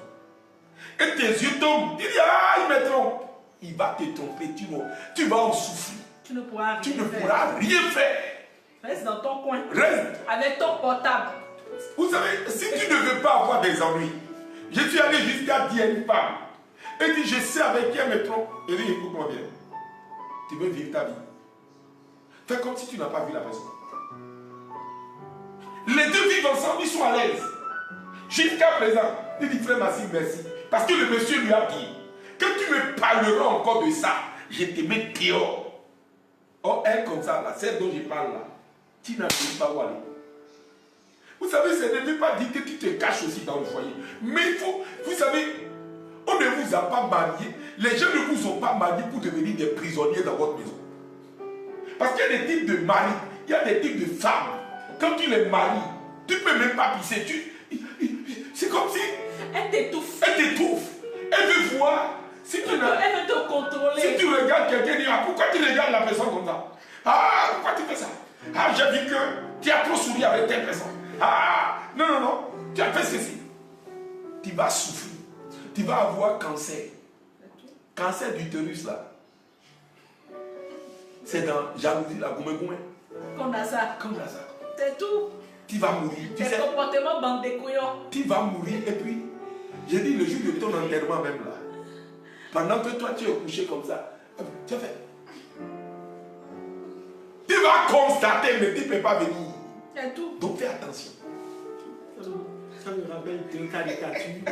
Et tes yeux tombent, tu dis, ah, il me trompe. Il va te tromper, tu vas en souffrir. Tu ne pourras rien faire. Reste dans ton coin. Reste. Avec ton portable. Vous savez, si tu ne veux pas avoir des ennuis, je suis allé jusqu'à dire à une femme, elle dit, je sais avec qui elle me trompe. Elle dit, écoute-moi bien, tu veux vivre ta vie. Fais comme si tu n'as pas vu la personne. Les deux vivent ensemble, ils sont à l'aise. Jusqu'à présent, il dit, frère Massime, merci. Parce que le monsieur lui a dit, quand tu me parleras encore de ça, je te mets dehors. Oh, elle comme ça, là, celle dont je parle là, tu n'as pas où aller. Vous savez, ça ne veut pas dire que tu te caches aussi dans le foyer. Mais il faut, vous savez, on ne vous a pas marié. Les gens ne vous ont pas marié pour devenir des prisonniers dans votre maison. Parce qu'il y a des types de maris, il y a des types de femmes. Quand tu les maries, tu ne peux même pas pisser. C'est comme si... Elle t'étouffe. Elle veut voir. Si tu elle veut te contrôler. Si tu regardes quelqu'un, dis, ah, pourquoi tu regardes la personne comme ça? Ah, pourquoi tu fais ça? Ah, j'ai vu que tu as trop souri avec telle personne. Ah, non, tu as fait ceci. Tu vas souffrir. Tu vas avoir cancer. Cancer d'utérus là. C'est dans jalousie là, Comme ça. C'est tout. Tu vas mourir. C'est comportement bande de couillons. Tu vas mourir et puis, j'ai dit le jour de ton enterrement même là, pendant que toi tu es couché comme ça, tu as fait. Tu vas constater, mais tu ne peux pas venir. C'est tout. Donc fais attention. Ça me rappelle deux caricatures.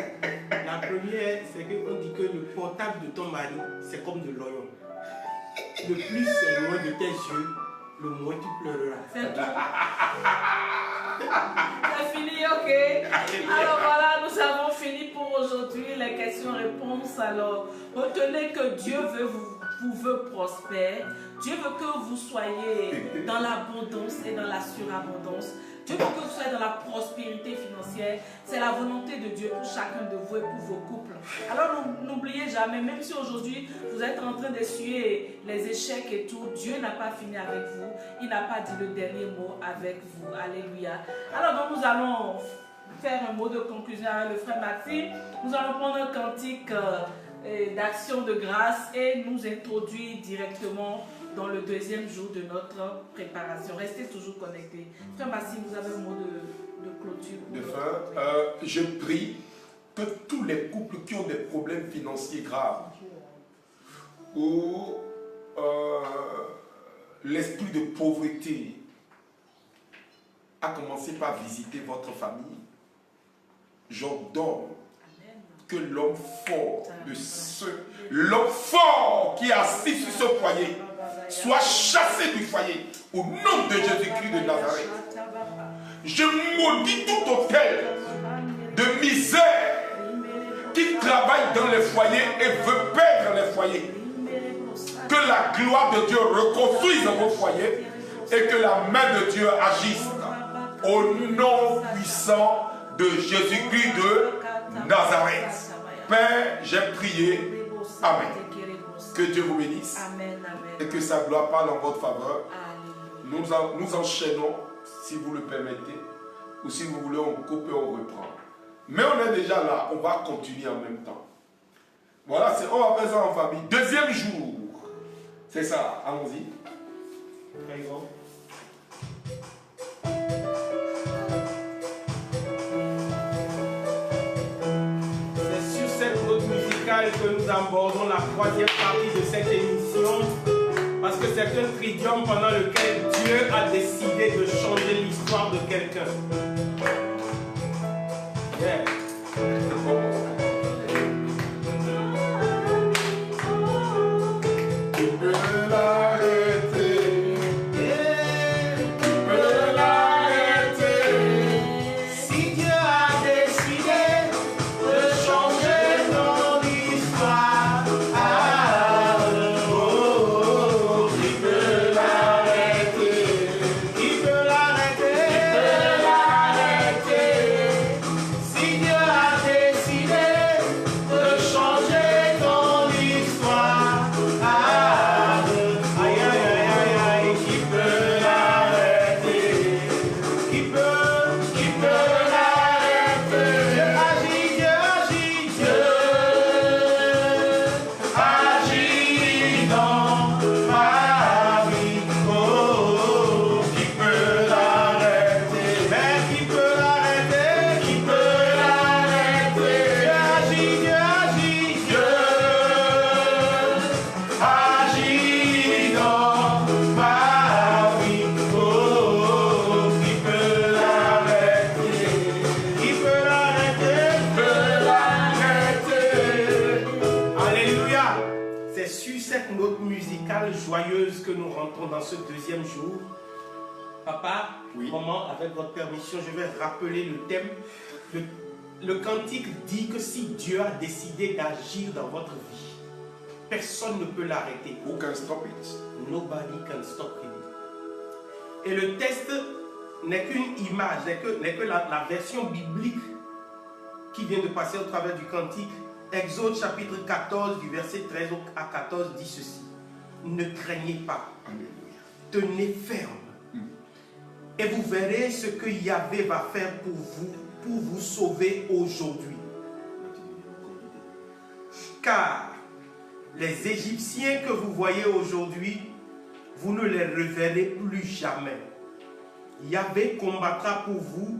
La première, c'est qu'on dit que le portable de ton mari, c'est comme de l'oignon. Le plus c'est loin de tes yeux, le moins tu pleureras. C'est tout. C'est fini, ok. Alors voilà, nous avons fini pour aujourd'hui les questions-réponses. Alors, retenez que Dieu vous veut prospère. Dieu veut que vous soyez dans l'abondance et dans la surabondance. Dieu veut que vous soyez dans la prospérité financière. C'est la volonté de Dieu pour chacun de vous et pour vos couples. Alors n'oubliez jamais, même si aujourd'hui vous êtes en train d'essuyer les échecs et tout, Dieu n'a pas fini avec vous. Il n'a pas dit le dernier mot avec vous. Alléluia. Alors donc nous allons faire un mot de conclusion avec le frère Maxime. Nous allons prendre un cantique d'action de grâce et nous introduire directement dans le deuxième jour de notre préparation. Restez toujours connectés. Frère Maxime, vous avez un mot de clôture. De fin, je prie que tous les couples qui ont des problèmes financiers graves ou l'esprit de pauvreté a commencé par visiter votre famille, j'ordonne que l'homme fort l'homme fort qui est assis sur ce foyer soit chassé du foyer au nom de Jésus-Christ de Nazareth. Je maudis tout hôtel de misère qui travaille dans les foyers et veut perdre les foyers. Que la gloire de Dieu reconstruise dans vos foyers et que la main de Dieu agisse au nom puissant de Jésus-Christ de Nazareth. Père, j'ai prié. Amen. Que Dieu vous bénisse. Amen. Et que sa gloire parle en votre faveur. Nous enchaînons, si vous le permettez, ou si vous voulez, on coupe et on reprend. Mais on est déjà là, on va continuer en même temps. Voilà, on va faire ça en famille. Deuxième jour. C'est ça, allons-y. Très bon. C'est sur cette note musicale que nous abordons la troisième partie de cette émission. Parce que c'est un tridium pendant lequel Dieu a décidé de changer l'histoire de quelqu'un. Yeah. Joyeuse que nous rentrons dans ce deuxième jour. Papa, oui. Maman, avec votre permission, je vais rappeler le thème. Le cantique dit que si Dieu a décidé d'agir dans votre vie, personne ne peut l'arrêter. Who can stop it? Nobody can stop it. Et le texte n'est qu'une image, n'est que la version biblique qui vient de passer au travers du cantique. Exode chapitre 14 du verset 13 à 14 dit ceci. Ne craignez pas, tenez ferme, et vous verrez ce que Yahvé va faire pour vous sauver aujourd'hui. Car les Égyptiens que vous voyez aujourd'hui, vous ne les reverrez plus jamais. Yahvé combattra pour vous,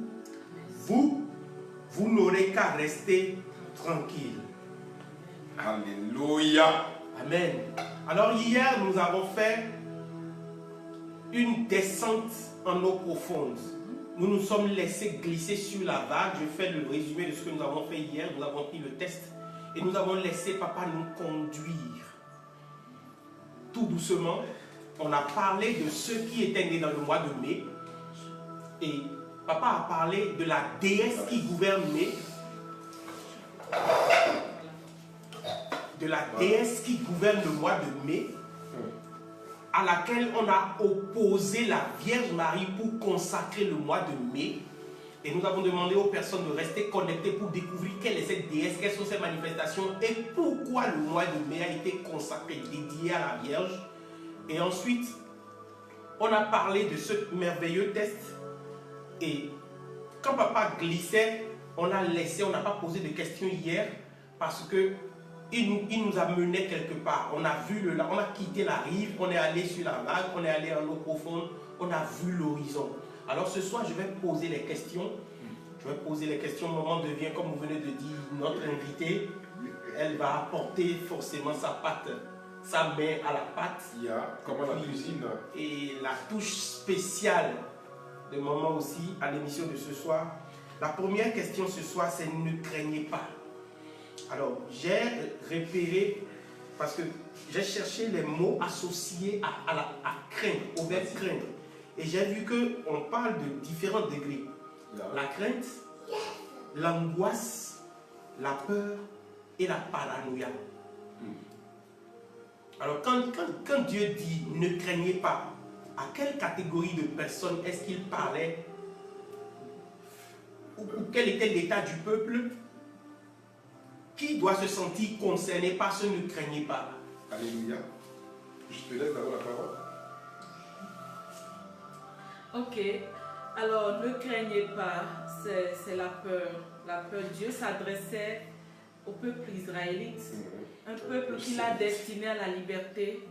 vous n'aurez qu'à rester tranquille. Alléluia. Amen. Alors hier, nous avons fait une descente en eau profonde. Nous nous sommes laissés glisser sur la vague. Je fais le résumé de ce que nous avons fait hier. Nous avons pris le test et nous avons laissé Papa nous conduire. Tout doucement, on a parlé de ceux qui étaient nés dans le mois de mai. Et Papa a parlé de la déesse qui gouverne mai. De la déesse qui gouverne le mois de mai, à laquelle on a opposé la Vierge Marie pour consacrer le mois de mai. Et nous avons demandé aux personnes de rester connectées pour découvrir quelle est cette déesse, quelles sont ses manifestations et pourquoi le mois de mai a été consacré, dédié à la Vierge. Et ensuite, on a parlé de ce merveilleux test. Et quand Papa glissait, on n'a pas posé de questions hier parce que il nous a menés quelque part. On a quitté la rive, on est allé sur la vague, on est allé en eau profonde, on a vu l'horizon. Alors ce soir, je vais poser les questions. Maman devient, comme vous venez de dire, notre invitée. Elle va apporter forcément sa main à la pâte. Comme à la cuisine. Et la touche spéciale de Maman aussi à l'émission de ce soir. La première question ce soir, c'est ne craignez pas. Alors, j'ai repéré, parce que j'ai cherché les mots associés à craindre, au verbe craindre. Et j'ai vu qu'on parle de différents degrés. La crainte, l'angoisse, la peur et la paranoïa. Alors, quand Dieu dit ne craignez pas, à quelle catégorie de personnes est-ce qu'il parlait? Ou quel était l'état du peuple? Qui doit se sentir concerné par ce ne craignez pas? Alléluia. Je te laisse d'abord la parole. Ok. Alors, ne craignez pas, c'est la peur. La peur. Dieu s'adressait au peuple israélite, un peuple qu'il a destiné à la liberté,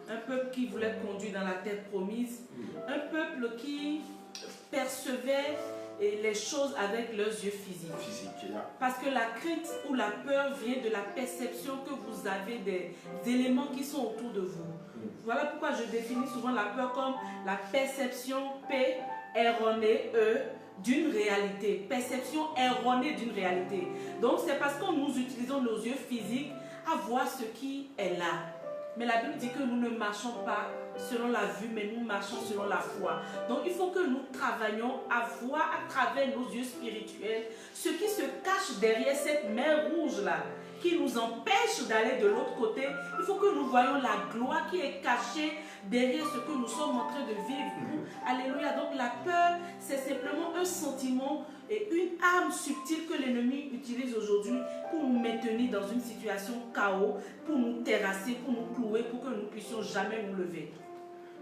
un peuple qui voulait conduire dans la terre promise, un peuple qui percevait les choses avec leurs yeux physiques. Parce que la crainte ou la peur vient de la perception que vous avez des éléments qui sont autour de vous. Voilà pourquoi je définis souvent la peur comme la perception erronée d'une réalité. Perception erronée d'une réalité. Donc c'est parce que nous utilisons nos yeux physiques à voir ce qui est là. Mais la Bible dit que nous ne marchons pas selon la vue, mais nous marchons selon la foi. Donc il faut que nous travaillions à voir à travers nos yeux spirituels ce qui se cache derrière cette mer rouge-là, qui nous empêche d'aller de l'autre côté. Il faut que nous voyions la gloire qui est cachée derrière ce que nous sommes en train de vivre. Alléluia. Donc la peur, c'est simplement un sentiment et une arme subtile que l'ennemi utilise aujourd'hui pour nous maintenir dans une situation chaos, pour nous terrasser, pour nous clouer, pour que nous ne puissions jamais nous lever.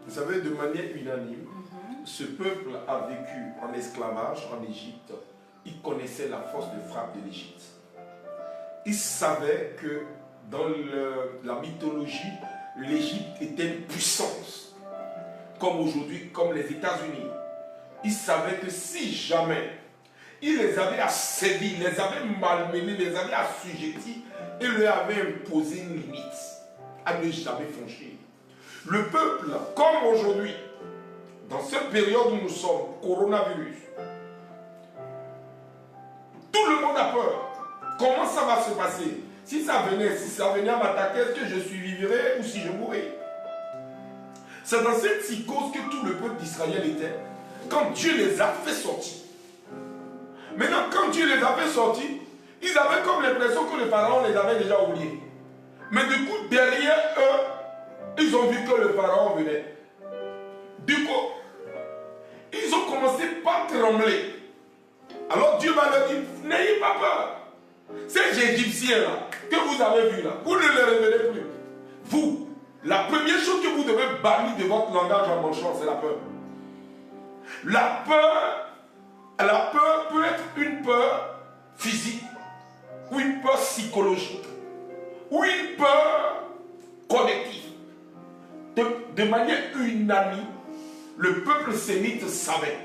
Vous savez, de manière unanime, ce peuple a vécu en esclavage en Égypte. Il connaissait la force de frappe de l'Égypte. Il savait que dans la mythologie, l'Égypte était une puissance, comme aujourd'hui, comme les États-Unis. Il savait que si jamais il les avait assédis, les avait malmenés, les avait assujettis, et leur avait imposé une limite à ne jamais franchir. Le peuple, comme aujourd'hui, dans cette période où nous sommes, coronavirus, tout le monde a peur. Comment ça va se passer? Si ça venait à m'attaquer, est-ce que je survivrais ou si je mourrais? C'est dans cette psychose que tout le peuple d'Israël était, quand Dieu les a fait sortir. Maintenant, quand Dieu les a fait sortir, ils avaient comme l'impression que le pharaon les avait déjà oubliés. Mais du coup, derrière eux, ils ont vu que le pharaon venait. Du coup, ils ont commencé par trembler. Alors Dieu va leur dire, n'ayez pas peur. Ces Égyptiens-là, que vous avez vus là, vous ne les révélez plus. Vous, la première chose que vous devez bannir de votre langage en manchant, c'est la peur. La peur peut être une peur physique, ou une peur psychologique, ou une peur collective. De manière unanime, le peuple sémite savait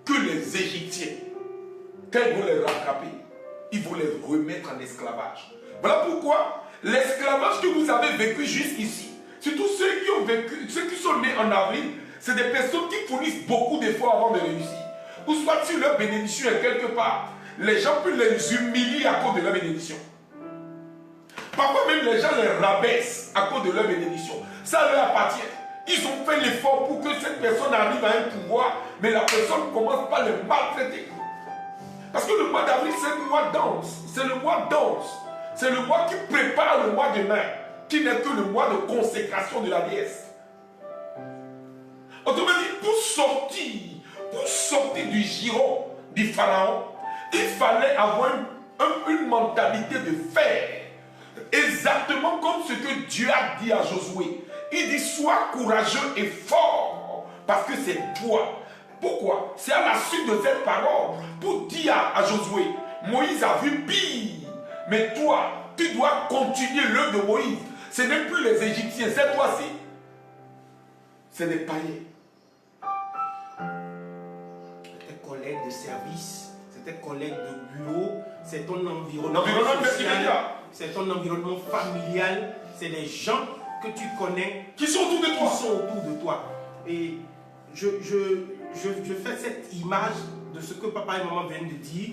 que les Égyptiens, quand ils vont les rattraper, ils vont les remettre en esclavage. Voilà pourquoi l'esclavage que vous avez vécu jusqu'ici, surtout ceux qui ont vécu, ceux qui sont nés en avril, c'est des personnes qui fournissent beaucoup d'efforts avant de réussir. Ou soit si leur bénédiction est quelque part, les gens peuvent les humilier à cause de leur bénédiction. Parfois même les gens les rabaissent à cause de leur bénédiction. Ça leur appartient. Ils ont fait l'effort pour que cette personne arrive à un pouvoir, mais la personne commence par les maltraiter. Parce que le mois d'avril, c'est le mois dense. C'est le mois dense. C'est le mois qui prépare le mois de mai, qui n'est que le mois de consécration de la déesse. Autrement dit, pour sortir du giron du pharaon, il fallait avoir une mentalité de fer. Exactement comme ce que Dieu a dit à Josué. Il dit, sois courageux et fort, parce que c'est toi. Pourquoi? C'est à la suite de cette parole pour dire à Josué, Moïse a vu pire, mais toi, tu dois continuer l'œuvre de Moïse. Ce n'est plus les Égyptiens, cette fois-ci, c'est des païens. Tes collègues de service, c'est tes collègues de bureau, c'est ton environnement social, c'est ton environnement familial, c'est des gens que tu connais qui sont autour de toi. Et je fais cette image de ce que papa et maman viennent de dire.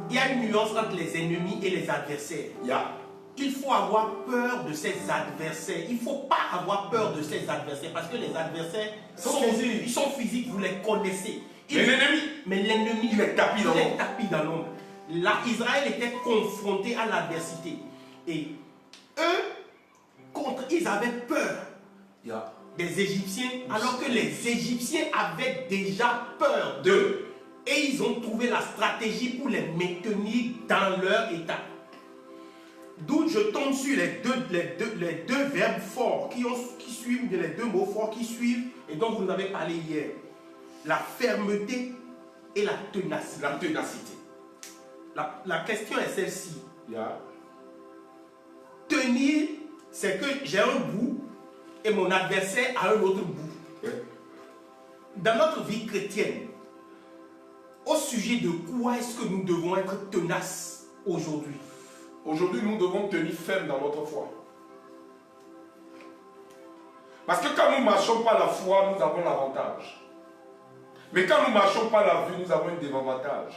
Il y a une nuance entre les ennemis et les adversaires. Il faut avoir peur de ces adversaires. Il ne faut pas avoir peur de ces adversaires parce que les adversaires ils sont physiques, vous les connaissez. Mais l'ennemi, il est tapis dans l'ombre. Là, Israël était confronté à l'adversité. Et eux, ils avaient peur des Égyptiens, alors que les Égyptiens avaient déjà peur d'eux. Et ils ont trouvé la stratégie pour les maintenir dans leur état. D'où je tombe sur les deux verbes forts qui suivent, les deux mots forts qui suivent et dont vous nous avez parlé hier. la fermeté et la ténacité. La ténacité. La question est celle-ci. Yeah. Tenir, c'est que j'ai un bout et mon adversaire a un autre bout. Ouais. Dans notre vie chrétienne, au sujet de quoi est-ce que nous devons être tenaces aujourd'hui? Aujourd'hui, nous devons tenir ferme dans notre foi. Parce que quand nous ne marchons pas la foi, nous avons l'avantage. Mais quand nous ne marchons pas la vue, nous avons un désavantage.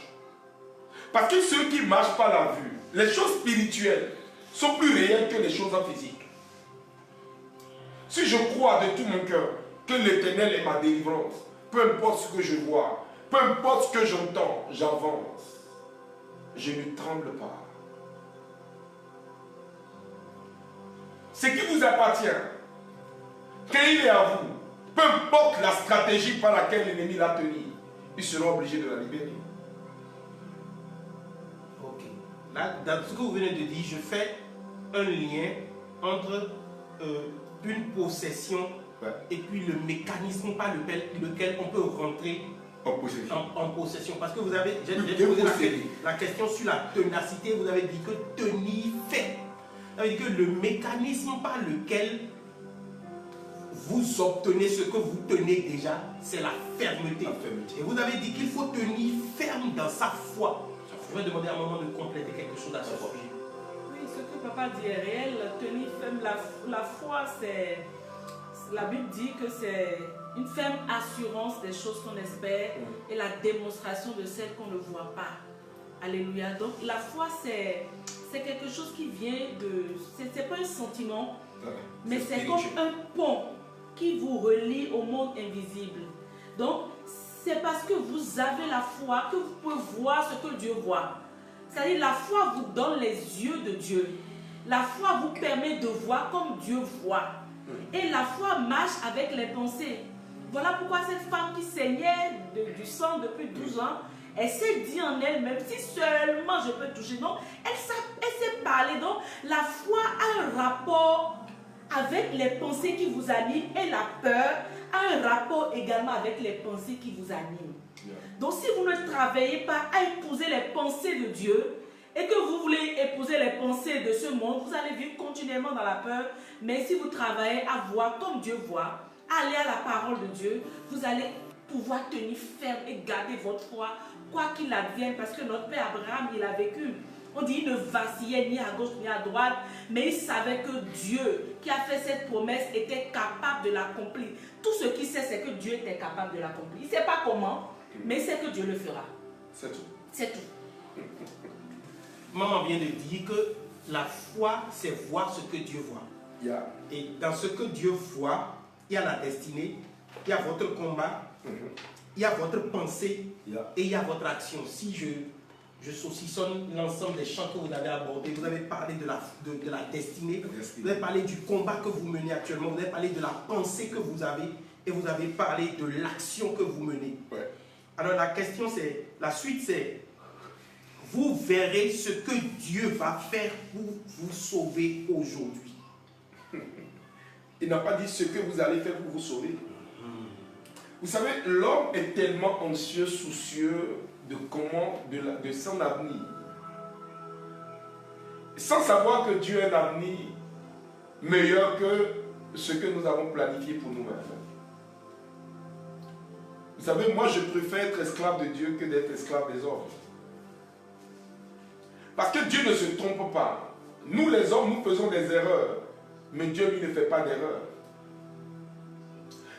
Parce que ceux qui ne marchent pas la vue, les choses spirituelles sont plus réelles que les choses en physique. Si je crois de tout mon cœur que l'Éternel est ma délivrance, peu importe ce que je vois, peu importe ce que j'entends, j'avance. Je ne tremble pas. Ce qui vous appartient, quand il est à vous, peu importe la stratégie par laquelle l'ennemi l'a tenu, il sera obligé de la libérer. Ok. Là, dans ce que vous venez de dire, je fais un lien entre une possession et puis le mécanisme par lequel on peut rentrer En possession. en possession. Parce que vous avez, j'ai posé la question sur la ténacité, vous avez dit que tenir fait. Ça veut dire que le mécanisme par lequel vous obtenez ce que vous tenez déjà, c'est la fermeté. Et vous avez dit qu'il faut tenir ferme dans sa foi. Je vais demander à un moment de compléter quelque chose à ce sujet. Oui, ce que papa dit est réel. Tenir ferme, la foi, c'est... La Bible dit que c'est une ferme assurance des choses qu'on espère et la démonstration de celles qu'on ne voit pas. Alléluia. Donc la foi, c'est quelque chose qui vient de... C'est pas un sentiment, mais c'est comme un pont qui vous relie au monde invisible. Donc, c'est parce que vous avez la foi que vous pouvez voir ce que Dieu voit. C'est-à-dire, la foi vous donne les yeux de Dieu. La foi vous permet de voir comme Dieu voit. Et la foi marche avec les pensées. Voilà pourquoi cette femme qui saignait du sang depuis 12 ans, elle s'est dit en elle-même, si seulement je peux toucher. Donc, elle s'est parlé. Donc, la foi a un rapport avec les pensées qui vous animent et la peur a un rapport également avec les pensées qui vous animent. Donc, si vous ne travaillez pas à épouser les pensées de Dieu et que vous voulez épouser les pensées de ce monde, vous allez vivre continuellement dans la peur. Mais si vous travaillez à voir comme Dieu voit, aller à la parole de Dieu, vous allez pouvoir tenir ferme et garder votre foi, quoi qu'il advienne, parce que notre père Abraham, il a vécu. On dit qu'il ne vacillait ni à gauche ni à droite, mais il savait que Dieu, qui a fait cette promesse, était capable de l'accomplir. Tout ce qu'il sait, c'est que Dieu était capable de l'accomplir. Il ne sait pas comment, mais il sait que Dieu le fera. C'est tout. C'est tout. Maman vient de dire que la foi, c'est voir ce que Dieu voit. Yeah. Et dans ce que Dieu voit, il y a la destinée, il y a votre combat, il y a votre pensée et il y a votre action. Si je saucissonne l'ensemble des champs que vous avez abordés, vous avez parlé de la destinée, vous avez parlé du combat que vous menez actuellement, vous avez parlé de la pensée que vous avez et vous avez parlé de l'action que vous menez. Ouais. Alors la question c'est, la suite c'est, vous verrez ce que Dieu va faire pour vous sauver aujourd'hui. Il n'a pas dit ce que vous allez faire pour vous sauver. Vous savez, l'homme est tellement anxieux, soucieux de son avenir. Sans savoir que Dieu a un avenir meilleur que ce que nous avons planifié pour nous-mêmes. Vous savez, moi je préfère être esclave de Dieu que d'être esclave des hommes. Parce que Dieu ne se trompe pas. Nous les hommes, nous faisons des erreurs. Mais Dieu, lui, ne fait pas d'erreurs.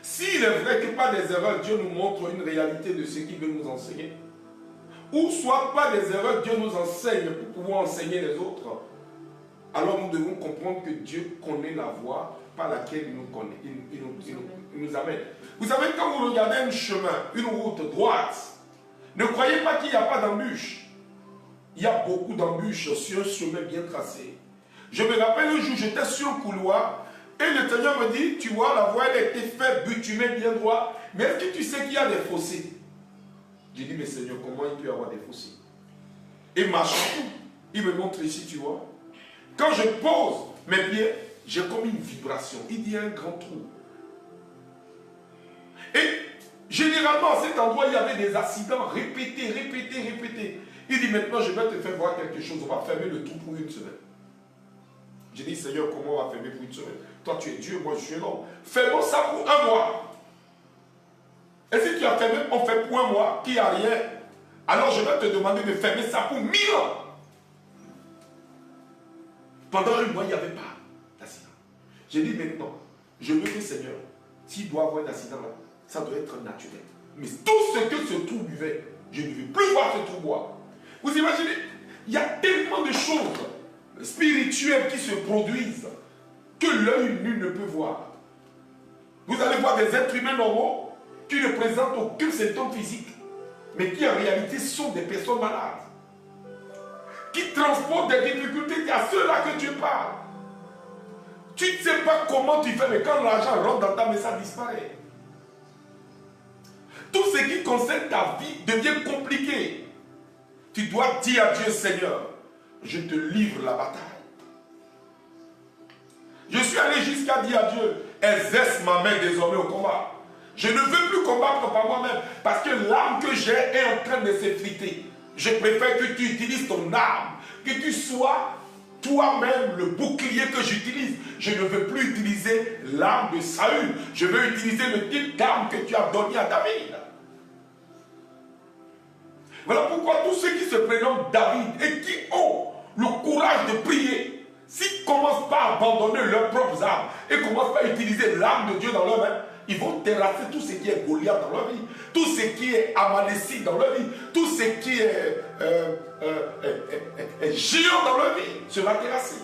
S'il est vrai que pas des erreurs, Dieu nous montre une réalité de ce qu'il veut nous enseigner. Ou soit pas des erreurs, Dieu nous enseigne pour pouvoir enseigner les autres. Alors nous devons comprendre que Dieu connaît la voie par laquelle il nous connaît, il nous amène. Vous savez, quand vous regardez un chemin, une route droite, ne croyez pas qu'il n'y a pas d'embûches. Il y a beaucoup d'embûches sur un chemin bien tracé. Je me rappelle un jour, j'étais sur un couloir et le Seigneur me dit, tu vois, la voie elle a été faite, bitumée bien droit, mais est-ce que tu sais qu'il y a des fossés? J'ai dit, mais Seigneur, comment il peut y avoir des fossés? Et marchant, il me montre ici, tu vois. Quand je pose mes pieds, j'ai comme une vibration. Il dit, un grand trou. Et Généralement, à cet endroit, il y avait des accidents répétés. Il dit maintenant, je vais te faire voir quelque chose. On va fermer le tout pour une semaine. J'ai dit, Seigneur, comment on va fermer pour une semaine? Toi, tu es Dieu, moi, je suis l'homme. Fermons ça pour un mois. Et si tu as fermé, on fait pour un mois, qu'il n'y a rien. Alors, je vais te demander de fermer ça pour 1000 ans. Pendant un mois, il n'y avait pas d'accident. J'ai dit maintenant, je veux que Seigneur, s'il doit avoir un accident là, ça doit être naturel. Mais tout ce que ce trou buvait, je ne veux plus voir ce trou boire. Vous imaginez, il y a tellement de choses spirituelles qui se produisent que l'œil nu ne peut voir. Vous allez voir des êtres humains normaux qui ne présentent aucun symptôme physique, mais qui en réalité sont des personnes malades, qui transportent des difficultés à ceux-là que tu parles. Tu ne sais pas comment tu fais, mais quand l'argent rentre dans ta main, ça disparaît. Tout ce qui concerne ta vie devient compliqué. Tu dois dire à Dieu, Seigneur, je te livre la bataille. Je suis allé jusqu'à dire à Dieu, exerce ma main désormais au combat. Je ne veux plus combattre par moi-même, parce que l'arme que j'ai est en train de s'effriter. Je préfère que tu utilises ton arme, que tu sois toi-même le bouclier que j'utilise. Je ne veux plus utiliser l'arme de Saül. Je veux utiliser le type d'arme que tu as donné à David. Voilà pourquoi tous ceux qui se prénomment David et qui ont le courage de prier, s'ils ne commencent pas à abandonner leurs propres armes et commencent pas à utiliser l'arme de Dieu dans leur main, ils vont terrasser tout ce qui est Goliath dans leur vie, tout ce qui est Amalécite dans leur vie, tout ce qui est géant dans leur vie sera terrassé.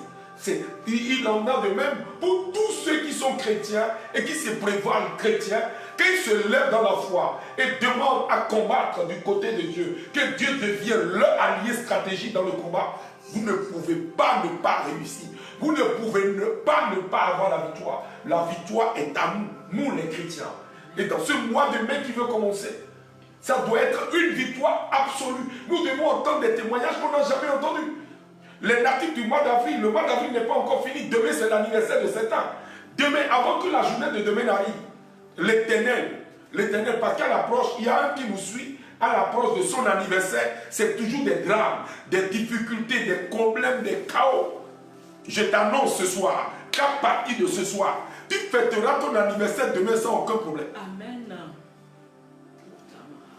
Il en a de même pour tous ceux qui sont chrétiens et qui se prévoient chrétiens, qu'ils se lèvent dans la foi et demandent à combattre du côté de Dieu, que Dieu devienne leur allié stratégique dans le combat. Vous ne pouvez pas ne pas réussir. Vous ne pouvez pas avoir la victoire. La victoire est à nous les chrétiens. Et dans ce mois de mai qui veut commencer, ça doit être une victoire absolue. Nous devons entendre des témoignages qu'on n'a jamais entendus. Les natifs du mois d'avril, le mois d'avril n'est pas encore fini. Demain, c'est l'anniversaire de 7 ans. Demain, avant que la journée de demain n'arrive, l'Éternel, parce qu'à l'approche, il y a un qui nous suit, à l'approche de son anniversaire, c'est toujours des drames, des difficultés, des problèmes, des chaos. Je t'annonce ce soir, qu'à partir de ce soir, tu fêteras ton anniversaire demain sans aucun problème. Amen.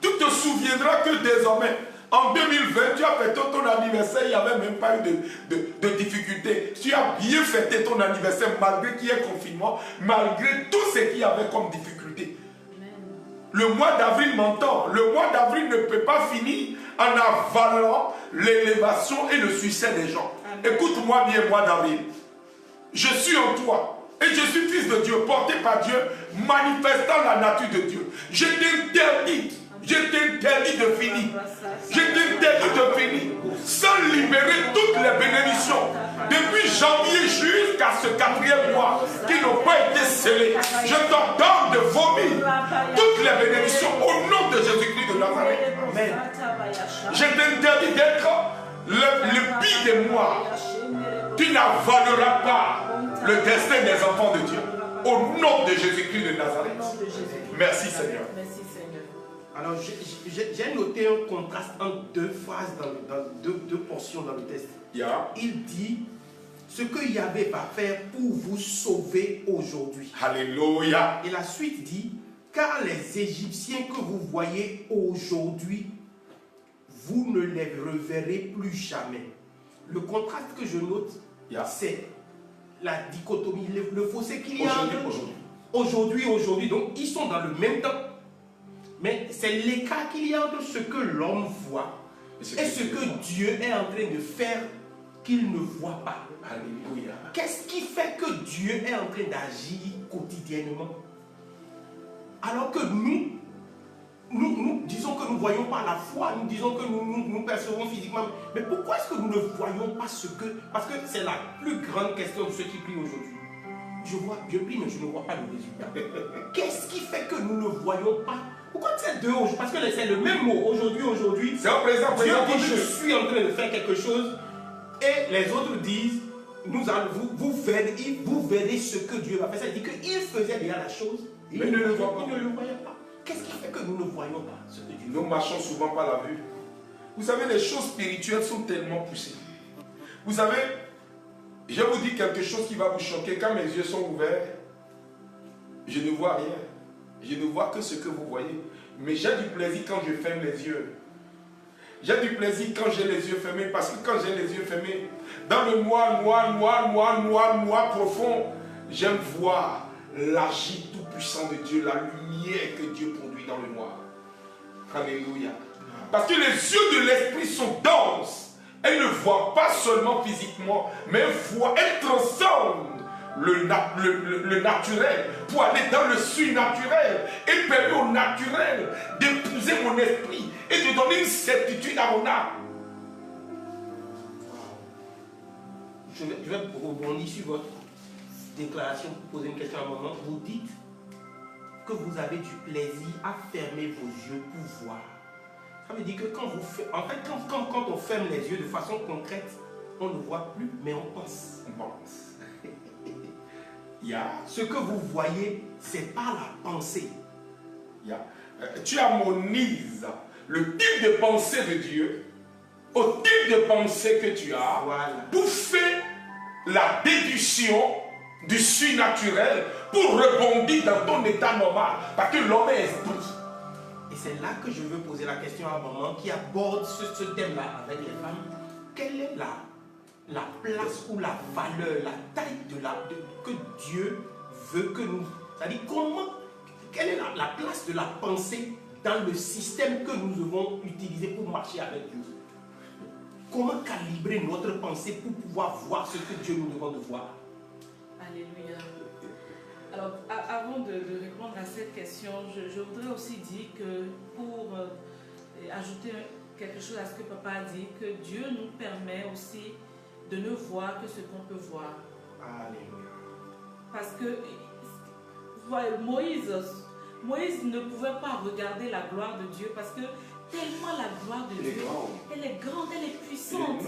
Tu te souviendras que désormais, en 2020, tu as fêté ton anniversaire, il n'y avait même pas eu de difficultés. Tu as bien fêté ton anniversaire malgré qu'il y ait confinement, malgré tout ce qu'il y avait comme difficulté. Le mois d'avril m'entend. Le mois d'avril ne peut pas finir en avalant l'élévation et le succès des gens. Écoute-moi bien, mois d'avril. Je suis en toi. Et je suis fils de Dieu, porté par Dieu, manifestant la nature de Dieu. Je t'interdis de finir. Je t'interdis de finir sans libérer toutes les bénédictions. Depuis janvier jusqu'à ce 4e mois qui n'ont pas été scellés, je t'ordonne de vomir toutes les bénédictions au nom de Jésus-Christ de Nazareth. Amen. Je t'interdis d'être le pire des mois. Tu n'avaleras pas le destin des enfants de Dieu. Au nom de Jésus-Christ de Nazareth. Merci Seigneur. Merci Seigneur. Alors, j'ai noté un contraste entre deux phrases, dans deux portions dans le texte. Yeah. Il dit ce que Yahvé va faire pour vous sauver aujourd'hui. Alléluia. Et la suite dit, car les Égyptiens que vous voyez aujourd'hui, vous ne les reverrez plus jamais. Le contraste que je note, c'est la dichotomie, le fossé qu'il y a aujourd'hui. Donc, ils sont dans le même temps. Mais c'est l'écart qu'il y a entre ce que l'homme voit et ce que Dieu est en train de faire qu'il ne voit pas. Alléluia. Qu'est-ce qui fait que Dieu est en train d'agir quotidiennement? Alors que nous disons que nous ne voyons pas la foi, nous disons que nous percevons physiquement. Mais pourquoi est-ce que nous ne voyons pas ce que... Parce que c'est la plus grande question de ceux qui prient aujourd'hui. Je prie, mais je ne vois pas le résultat. Qu'est-ce qui fait que nous ne voyons pas? Pourquoi c'est deux aujourd'hui? Parce que c'est le même mot. Aujourd'hui. C'est en présent. Dieu dit, je suis en train de faire quelque chose. Et les autres disent, vous verrez ce que Dieu va faire. Ça veut dire qu'il faisait déjà la chose. Mais il ne le voit pas. Il ne le voyait pas. Qu'est-ce qui fait fait que nous ne voyons pas ce que Dieu Nous marchons souvent par la vue. Vous savez, les choses spirituelles sont tellement poussées. Vous savez, je vous dis quelque chose qui va vous choquer. Quand mes yeux sont ouverts, je ne vois rien. Je ne vois que ce que vous voyez. Mais j'ai du plaisir quand je ferme les yeux. J'ai du plaisir quand j'ai les yeux fermés. Parce que quand j'ai les yeux fermés, dans le noir profond, j'aime voir l'agir tout-puissant de Dieu, la lumière que Dieu produit dans le noir. Alléluia. Parce que les yeux de l'esprit sont denses. Elle ne voit pas seulement physiquement, mais elle transcende le naturel pour aller dans le surnaturel et permet au naturel d'épouser mon esprit et de donner une certitude à mon âme. Je vais rebondir sur votre déclaration pour poser une question à un moment. Vous dites que vous avez du plaisir à fermer vos yeux pour voir. Ça veut dire que quand on ferme les yeux de façon concrète, on ne voit plus, mais on pense. On pense. Ce que vous voyez, c'est pas la pensée. Tu harmonises le type de pensée de Dieu au type de pensée que tu as pour faire la déduction du surnaturel pour rebondir dans ton état normal. Parce que l'homme est esprit. Et c'est là que je veux poser la question à maman qui aborde ce thème-là avec les femmes. Quelle est la place ou la valeur, la taille que Dieu veut que nous... C'est-à-dire quelle est la place de la pensée dans le système que nous devons utiliser pour marcher avec Dieu? Comment calibrer notre pensée pour pouvoir voir ce que Dieu nous demande de voir? Alléluia. Alors, avant de répondre à cette question, je voudrais aussi dire que pour ajouter quelque chose à ce que papa a dit, que Dieu nous permet aussi de ne voir que ce qu'on peut voir. Alléluia. Parce que Moïse ne pouvait pas regarder la gloire de Dieu parce que tellement la gloire de Dieu, elle est grande, elle est puissante.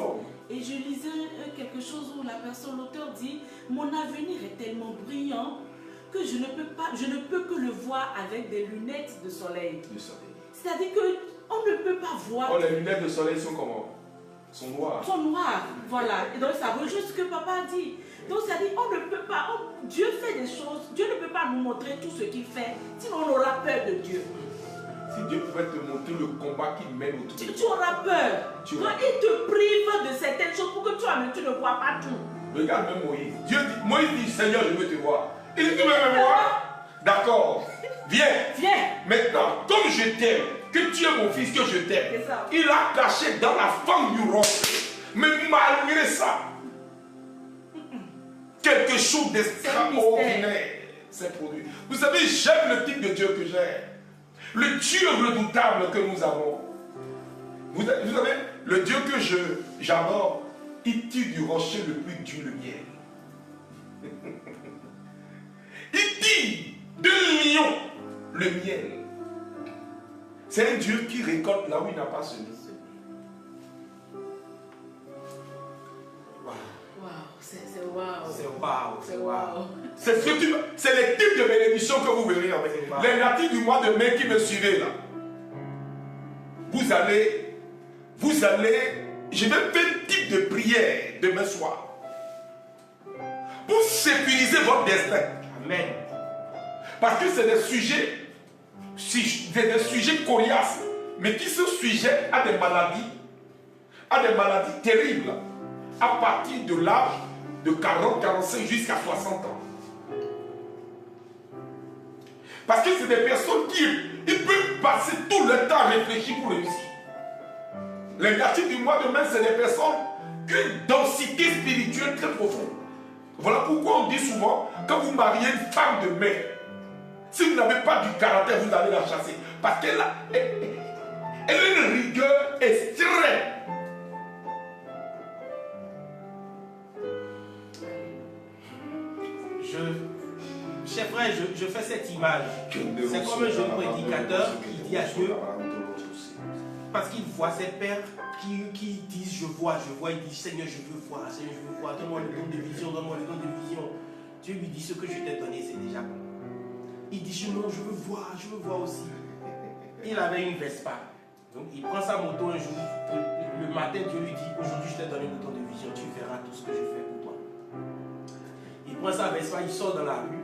Et je lisais quelque chose où l'auteur dit, mon avenir est tellement brillant que je ne peux que le voir avec des lunettes de soleil. C'est-à-dire qu'on ne peut pas voir. Oh, les lunettes de soleil sont comment? Sont noires. Sont noires, voilà. Et donc ça rejoint ce que papa dit. Donc ça dit, on ne peut pas, Dieu fait des choses, Dieu ne peut pas nous montrer tout ce qu'il fait, sinon on aura peur de Dieu. Si Dieu pouvait te montrer le combat qu'il mène autour de toi, tu auras peur. Donc il te prive de certaines choses pour que toi-même tu ne vois pas tout. Regarde même Moïse. Moïse dit, Seigneur, je veux te voir. Il dit, tu veux me voir? D'accord. Viens. Maintenant, comme je t'aime, que tu es mon fils, que je t'aime, il a caché dans la femme du rocher. Mais malgré ça, quelque chose d'extraordinaire s'est produit. Vous savez, j'aime le type de Dieu que j'ai. Le Dieu redoutable que nous avons. Vous savez, le Dieu que j'adore, il tire du rocher le plus dur le miel. Il tire de lion le miel. C'est un Dieu qui récolte là où il n'a pas semé. C'est les types de bénédictions que vous verrez avec les natifs du mois de mai qui me suivez là. Vous allez, je vais faire un type de prière demain soir pour sécuriser votre destin. Amen. Parce que c'est des sujets coriaces, mais qui sont sujets à des maladies terribles à partir de l'âge de 40, 45 jusqu'à 60 ans. Parce que c'est des personnes qui peuvent passer tout le temps à réfléchir pour réussir. Les natifs du mois de mai, c'est des personnes qui ont une densité spirituelle très profonde. Voilà pourquoi on dit souvent, quand vous mariez une femme de mai, si vous n'avez pas du caractère, vous allez la chasser. Parce qu'elle a une rigueur extrême. Chers frères, je fais cette image. C'est comme un jeune prédicateur qui dit à Dieu, parce qu'il voit ses pères qui disent je vois, il dit Seigneur je veux voir, donne-moi le don de vision, Dieu lui dit ce que je t'ai donné c'est déjà bon. Il dit non, je veux voir aussi. Il avait une Vespa. Donc il prend sa moto un jour. Le matin, Dieu lui dit, aujourd'hui je t'ai donné le temps de vision, tu verras tout ce que je fais pour toi. Il prend sa Vespa, il sort dans la rue.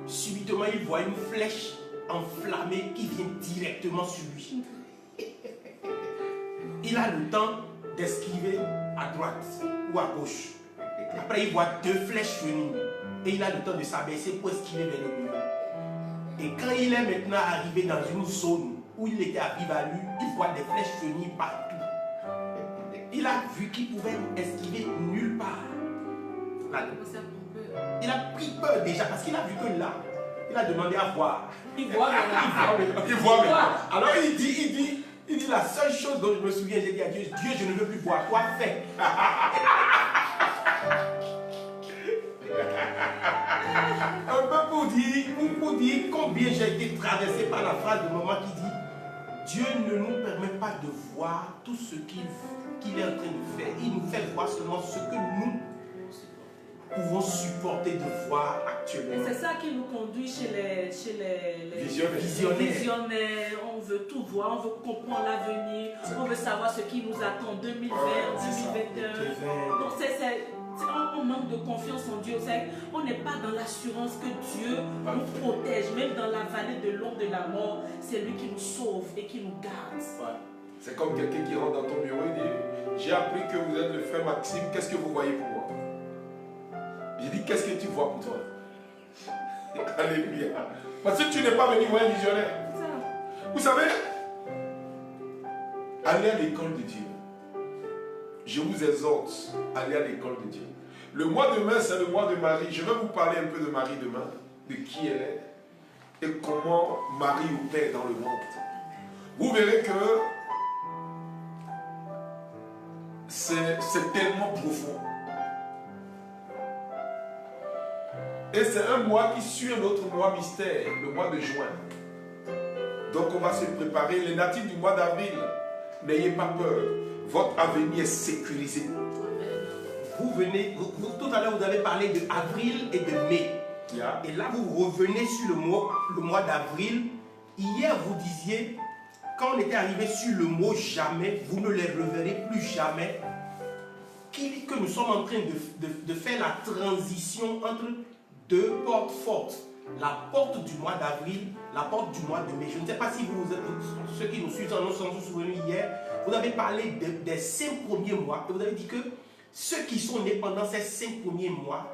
Subitement, il voit une flèche enflammée qui vient directement sur lui. Il a le temps d'esquiver à droite ou à gauche. Après, il voit deux flèches venir. Et il a le temps de s'abaisser pour esquiver vers le mur. Et quand il est maintenant arrivé dans une zone où il était à vive allure, il voit des flèches venir partout. Il a vu qu'il pouvait esquiver nulle part. Là, il a pris peur déjà parce qu'il a vu que là, il a demandé à voir. Il voit maintenant. Il voit maintenant. Alors il dit la seule chose dont je me souviens, j'ai dit à Dieu, Dieu, je ne veux plus voir, toi fais. Un peu pour dire combien j'ai été traversé par la phrase de maman qui dit, Dieu ne nous permet pas de voir tout ce qu'il est en train de faire. Il nous fait voir seulement ce que nous pouvons supporter de voir actuellement. Et c'est ça qui nous conduit chez les Visionnaires. On veut tout voir, on veut comprendre l'avenir, on veut savoir ce qui nous attend en 2020, Ouais, 2021. Donc on manque de confiance en Dieu. On n'est pas dans l'assurance que Dieu nous protège. Même dans la vallée de l'ombre de la mort, c'est lui qui nous sauve et qui nous garde. Ouais. C'est comme quelqu'un qui rentre dans ton bureau et dit, j'ai appris que vous êtes le frère Maxime, qu'est-ce que vous voyez pour moi? J'ai dit, qu'est-ce que tu vois pour toi? Alléluia. Parce que tu n'es pas venu voir un visionnaire. Vous savez, allez à l'école de Dieu. Je vous exhorte, allez à l'école de Dieu. Le mois de mai, c'est le mois de Marie. Je vais vous parler un peu de Marie demain, de qui elle est et comment Marie opère dans le monde. Vous verrez que c'est tellement profond. Et c'est un mois qui suit un autre mois mystère, le mois de juin. Donc on va se préparer. Les natifs du mois d'avril, n'ayez pas peur. Votre avenir est sécurisé. Tout à l'heure vous avez parlé de avril et de mai. Yeah. Et là vous revenez sur le mois d'avril. Hier vous disiez, quand on était arrivé sur le mot jamais, vous ne les reverrez plus jamais. Que nous sommes en train de faire la transition entre deux portes fortes. La porte du mois d'avril, la porte du mois de mai. Je ne sais pas si ceux qui nous suivent nous sont souvenus hier, vous avez parlé des 5 premiers mois et vous avez dit que ceux qui sont nés pendant ces 5 premiers mois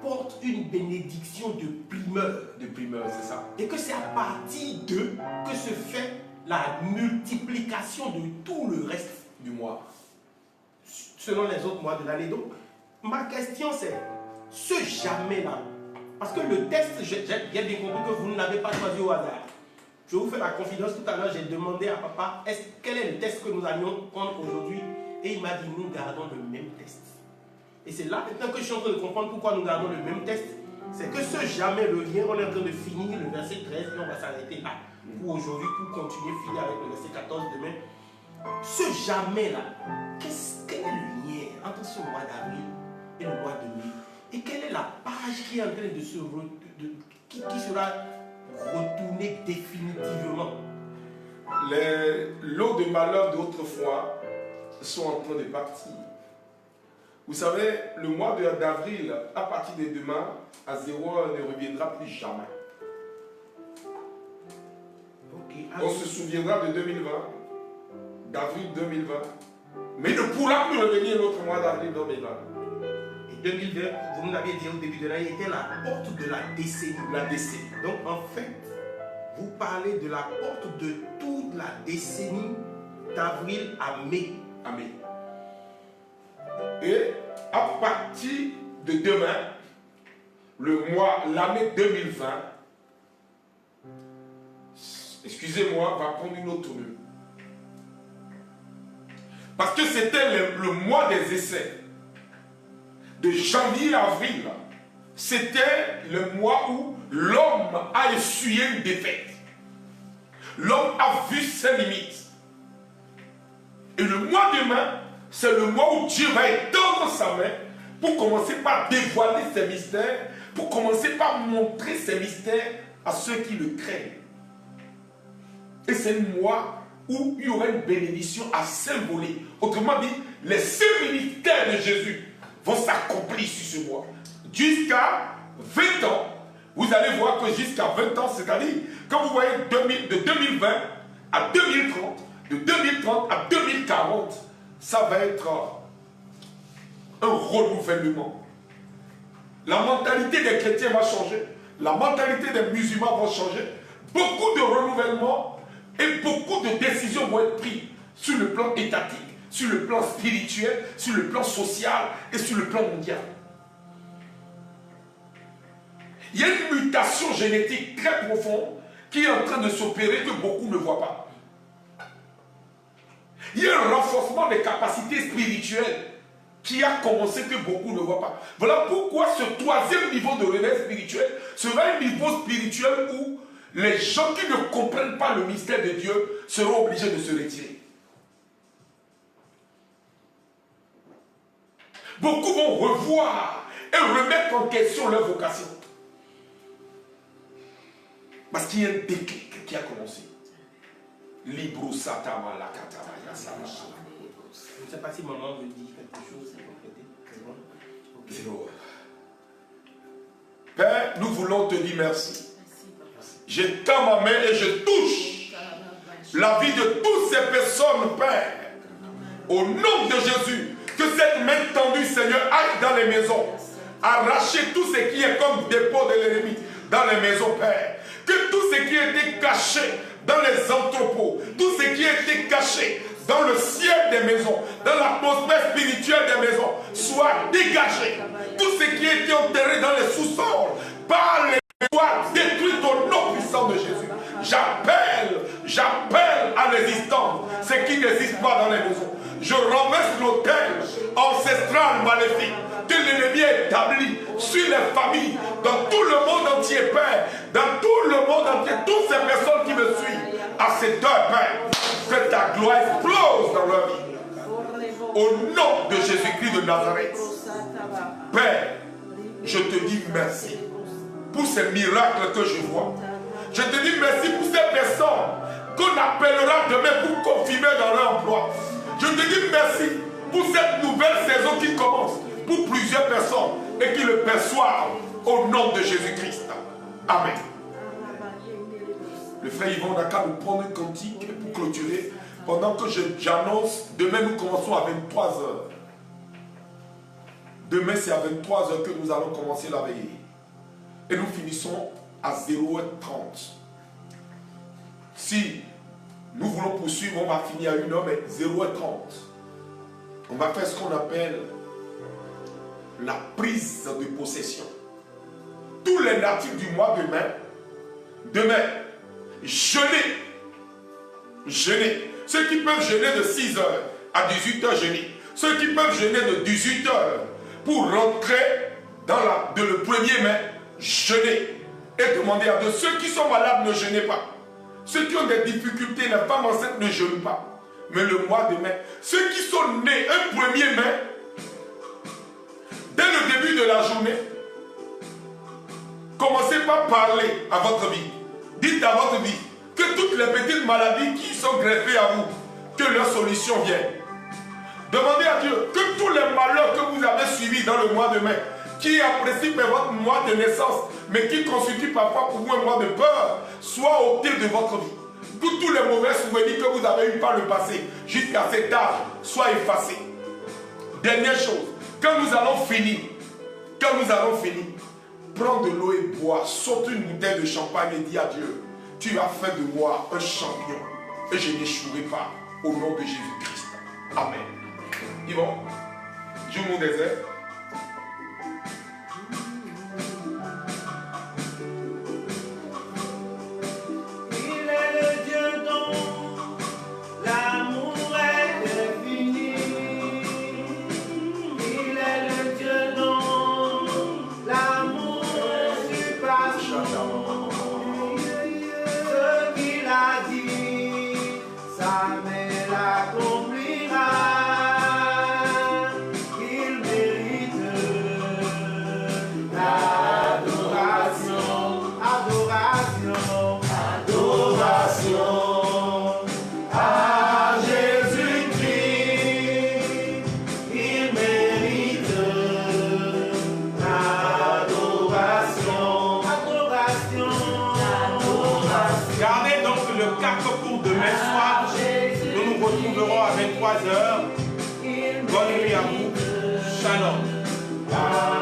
portent une bénédiction de primeur. De primeur, c'est ça. Et que c'est à partir d'eux que se fait la multiplication de tout le reste Du mois. selon les autres mois de l'année. Donc, ma question c'est, ce jamais-là, parce que le test, j'ai bien compris que vous ne l'avez pas choisi au hasard. Je vous fais la confidence, tout à l'heure, j'ai demandé à papa, quel est le test que nous allions prendre aujourd'hui? Et il m'a dit, nous gardons le même test. Et c'est là maintenant que je suis en train de comprendre pourquoi nous gardons le même test. C'est que ce jamais revient, on est en train de finir le verset 13 et on va s'arrêter là. Pour aujourd'hui, pour continuer, finir avec le verset 14 demain. Ce jamais-là, quel est le lien entre ce mois d'avril et le mois de mai? Et quelle est la page qui est en train de se qui sera retournée définitivement? Les lots de malheur d'autrefois sont en train de partir. Vous savez, le mois d'avril, à partir de demain, à zéro, ne reviendra plus jamais. Okay. On se souviendra de 2020, d'avril 2020, mais ne pourra plus revenir l'autre mois d'avril 2020. Et 2020, vous nous l'aviez dit au début de l'année, était la porte de la décennie. La décennie. Donc en fait, vous parlez de la porte de toute la décennie d'avril à mai. Amen. Et à partir de demain, l'année 2020, excusez-moi, va prendre une autre tournure. Parce que c'était le mois des essais. De janvier à avril, c'était le mois où l'homme a essuyé une défaite. L'homme a vu ses limites. Et le mois de mai, c'est le mois où Dieu va étendre sa main pour commencer par dévoiler ses mystères, pour commencer par montrer ses mystères à ceux qui le craignent. Et c'est un mois où il y aura une bénédiction à 5 volets. Autrement dit, les 5 ministères de Jésus vont s'accomplir sur ce mois. Jusqu'à 20 ans, vous allez voir que jusqu'à 20 ans, c'est-à-dire, quand vous voyez de 2020 à 2030, de 2030 à 2040, ça va être un renouvellement. La mentalité des chrétiens va changer, la mentalité des musulmans va changer, beaucoup de renouvellement et beaucoup de décisions vont être prises sur le plan étatique, sur le plan spirituel, sur le plan social et sur le plan mondial. Il y a une mutation génétique très profonde qui est en train de s'opérer que beaucoup ne voient pas. Il y a un renforcement des capacités spirituelles qui a commencé que beaucoup ne voient pas. Voilà pourquoi ce 3e niveau de relève spirituelle sera un niveau spirituel où les gens qui ne comprennent pas le mystère de Dieu seront obligés de se retirer. Beaucoup vont revoir et remettre en question leur vocation. Parce qu'il y a un déclic qui a commencé. Libro satama la katama ya sama. Je ne sais pas si maman veut dire quelque chose, c'est complété. C'est bon. Okay. Père, nous voulons te dire merci. Je tends ma main et je touche la vie de toutes ces personnes, Père. Au nom de Jésus, que cette main tendue, Seigneur, aille dans les maisons. Arracher tout ce qui est comme dépôt de l'ennemi dans les maisons, Père. Que tout ce qui était caché dans les entrepôts, tout ce qui était caché dans le ciel des maisons, dans l'atmosphère spirituelle des maisons, soit dégagé. Tout ce qui était enterré dans les sous-sols, par les soit détruit au nom puissant de Jésus. J'appelle à l'existence ce qui n'existe pas dans les maisons. Je renverse l'autel ancestral maléfique que l'ennemi a établi sur les familles, dans tout le monde entier, Père, dans tout le monde entier, toutes ces personnes qui me suivent, à cette heure, Père, que ta gloire explose dans leur vie. Au nom de Jésus-Christ de Nazareth, Père, je te dis merci pour ces miracles que je vois. Je te dis merci pour ces personnes qu'on appellera demain pour confirmer dans leur emploi. Je te dis merci pour cette nouvelle saison qui commence pour plusieurs personnes et qui le perçoivent au nom de Jésus-Christ. Amen. Le frère Yvon Daka nous prend une cantique pour clôturer pendant que j'annonce, demain nous commençons à 23h. Demain c'est à 23h que nous allons commencer la veillée. Et nous finissons à 0h30. Si nous voulons poursuivre, on va finir à 1h, mais 0h30. On va faire ce qu'on appelle la prise de possession. Tous les natifs du mois demain, jeûner. Ceux qui peuvent jeûner de 6h à 18h, jeûner. Ceux qui peuvent jeûner de 18h pour rentrer dans le 1er mai, jeûner. Et demander à Dieu, ceux qui sont malades ne jeûnez pas. Ceux qui ont des difficultés, les femmes enceintes ne jeûnent pas. Mais le mois de mai, ceux qui sont nés un 1er mai, dès le début de la journée, commencez par parler à votre vie. Dites à votre vie que toutes les petites maladies qui sont greffées à vous, que leur solution vienne. Demandez à Dieu que tous les malheurs que vous avez suivis dans le mois de mai, qui apprécient votre mois de naissance, mais qui constituent parfois pour vous un mois de peur, soient ôtés de votre vie. Que tous les mauvais souvenirs que vous avez eus par le passé, jusqu'à cet âge, soient effacés. Dernière chose, quand nous allons finir, prends de l'eau et bois, saute une bouteille de champagne et dis à Dieu, tu as fait de moi un champion et je n'échouerai pas au nom de Jésus-Christ. Amen. Yvon, joue mon désert. Il est le Dieu dont l'amour est infini. Il est le Dieu dont l'amour surpasse. Ce qu'il a dit, sa main l'accomplira. Il mérite l'adoration, adoration, adoration. 23h. Bonne nuit à vous. Shalom.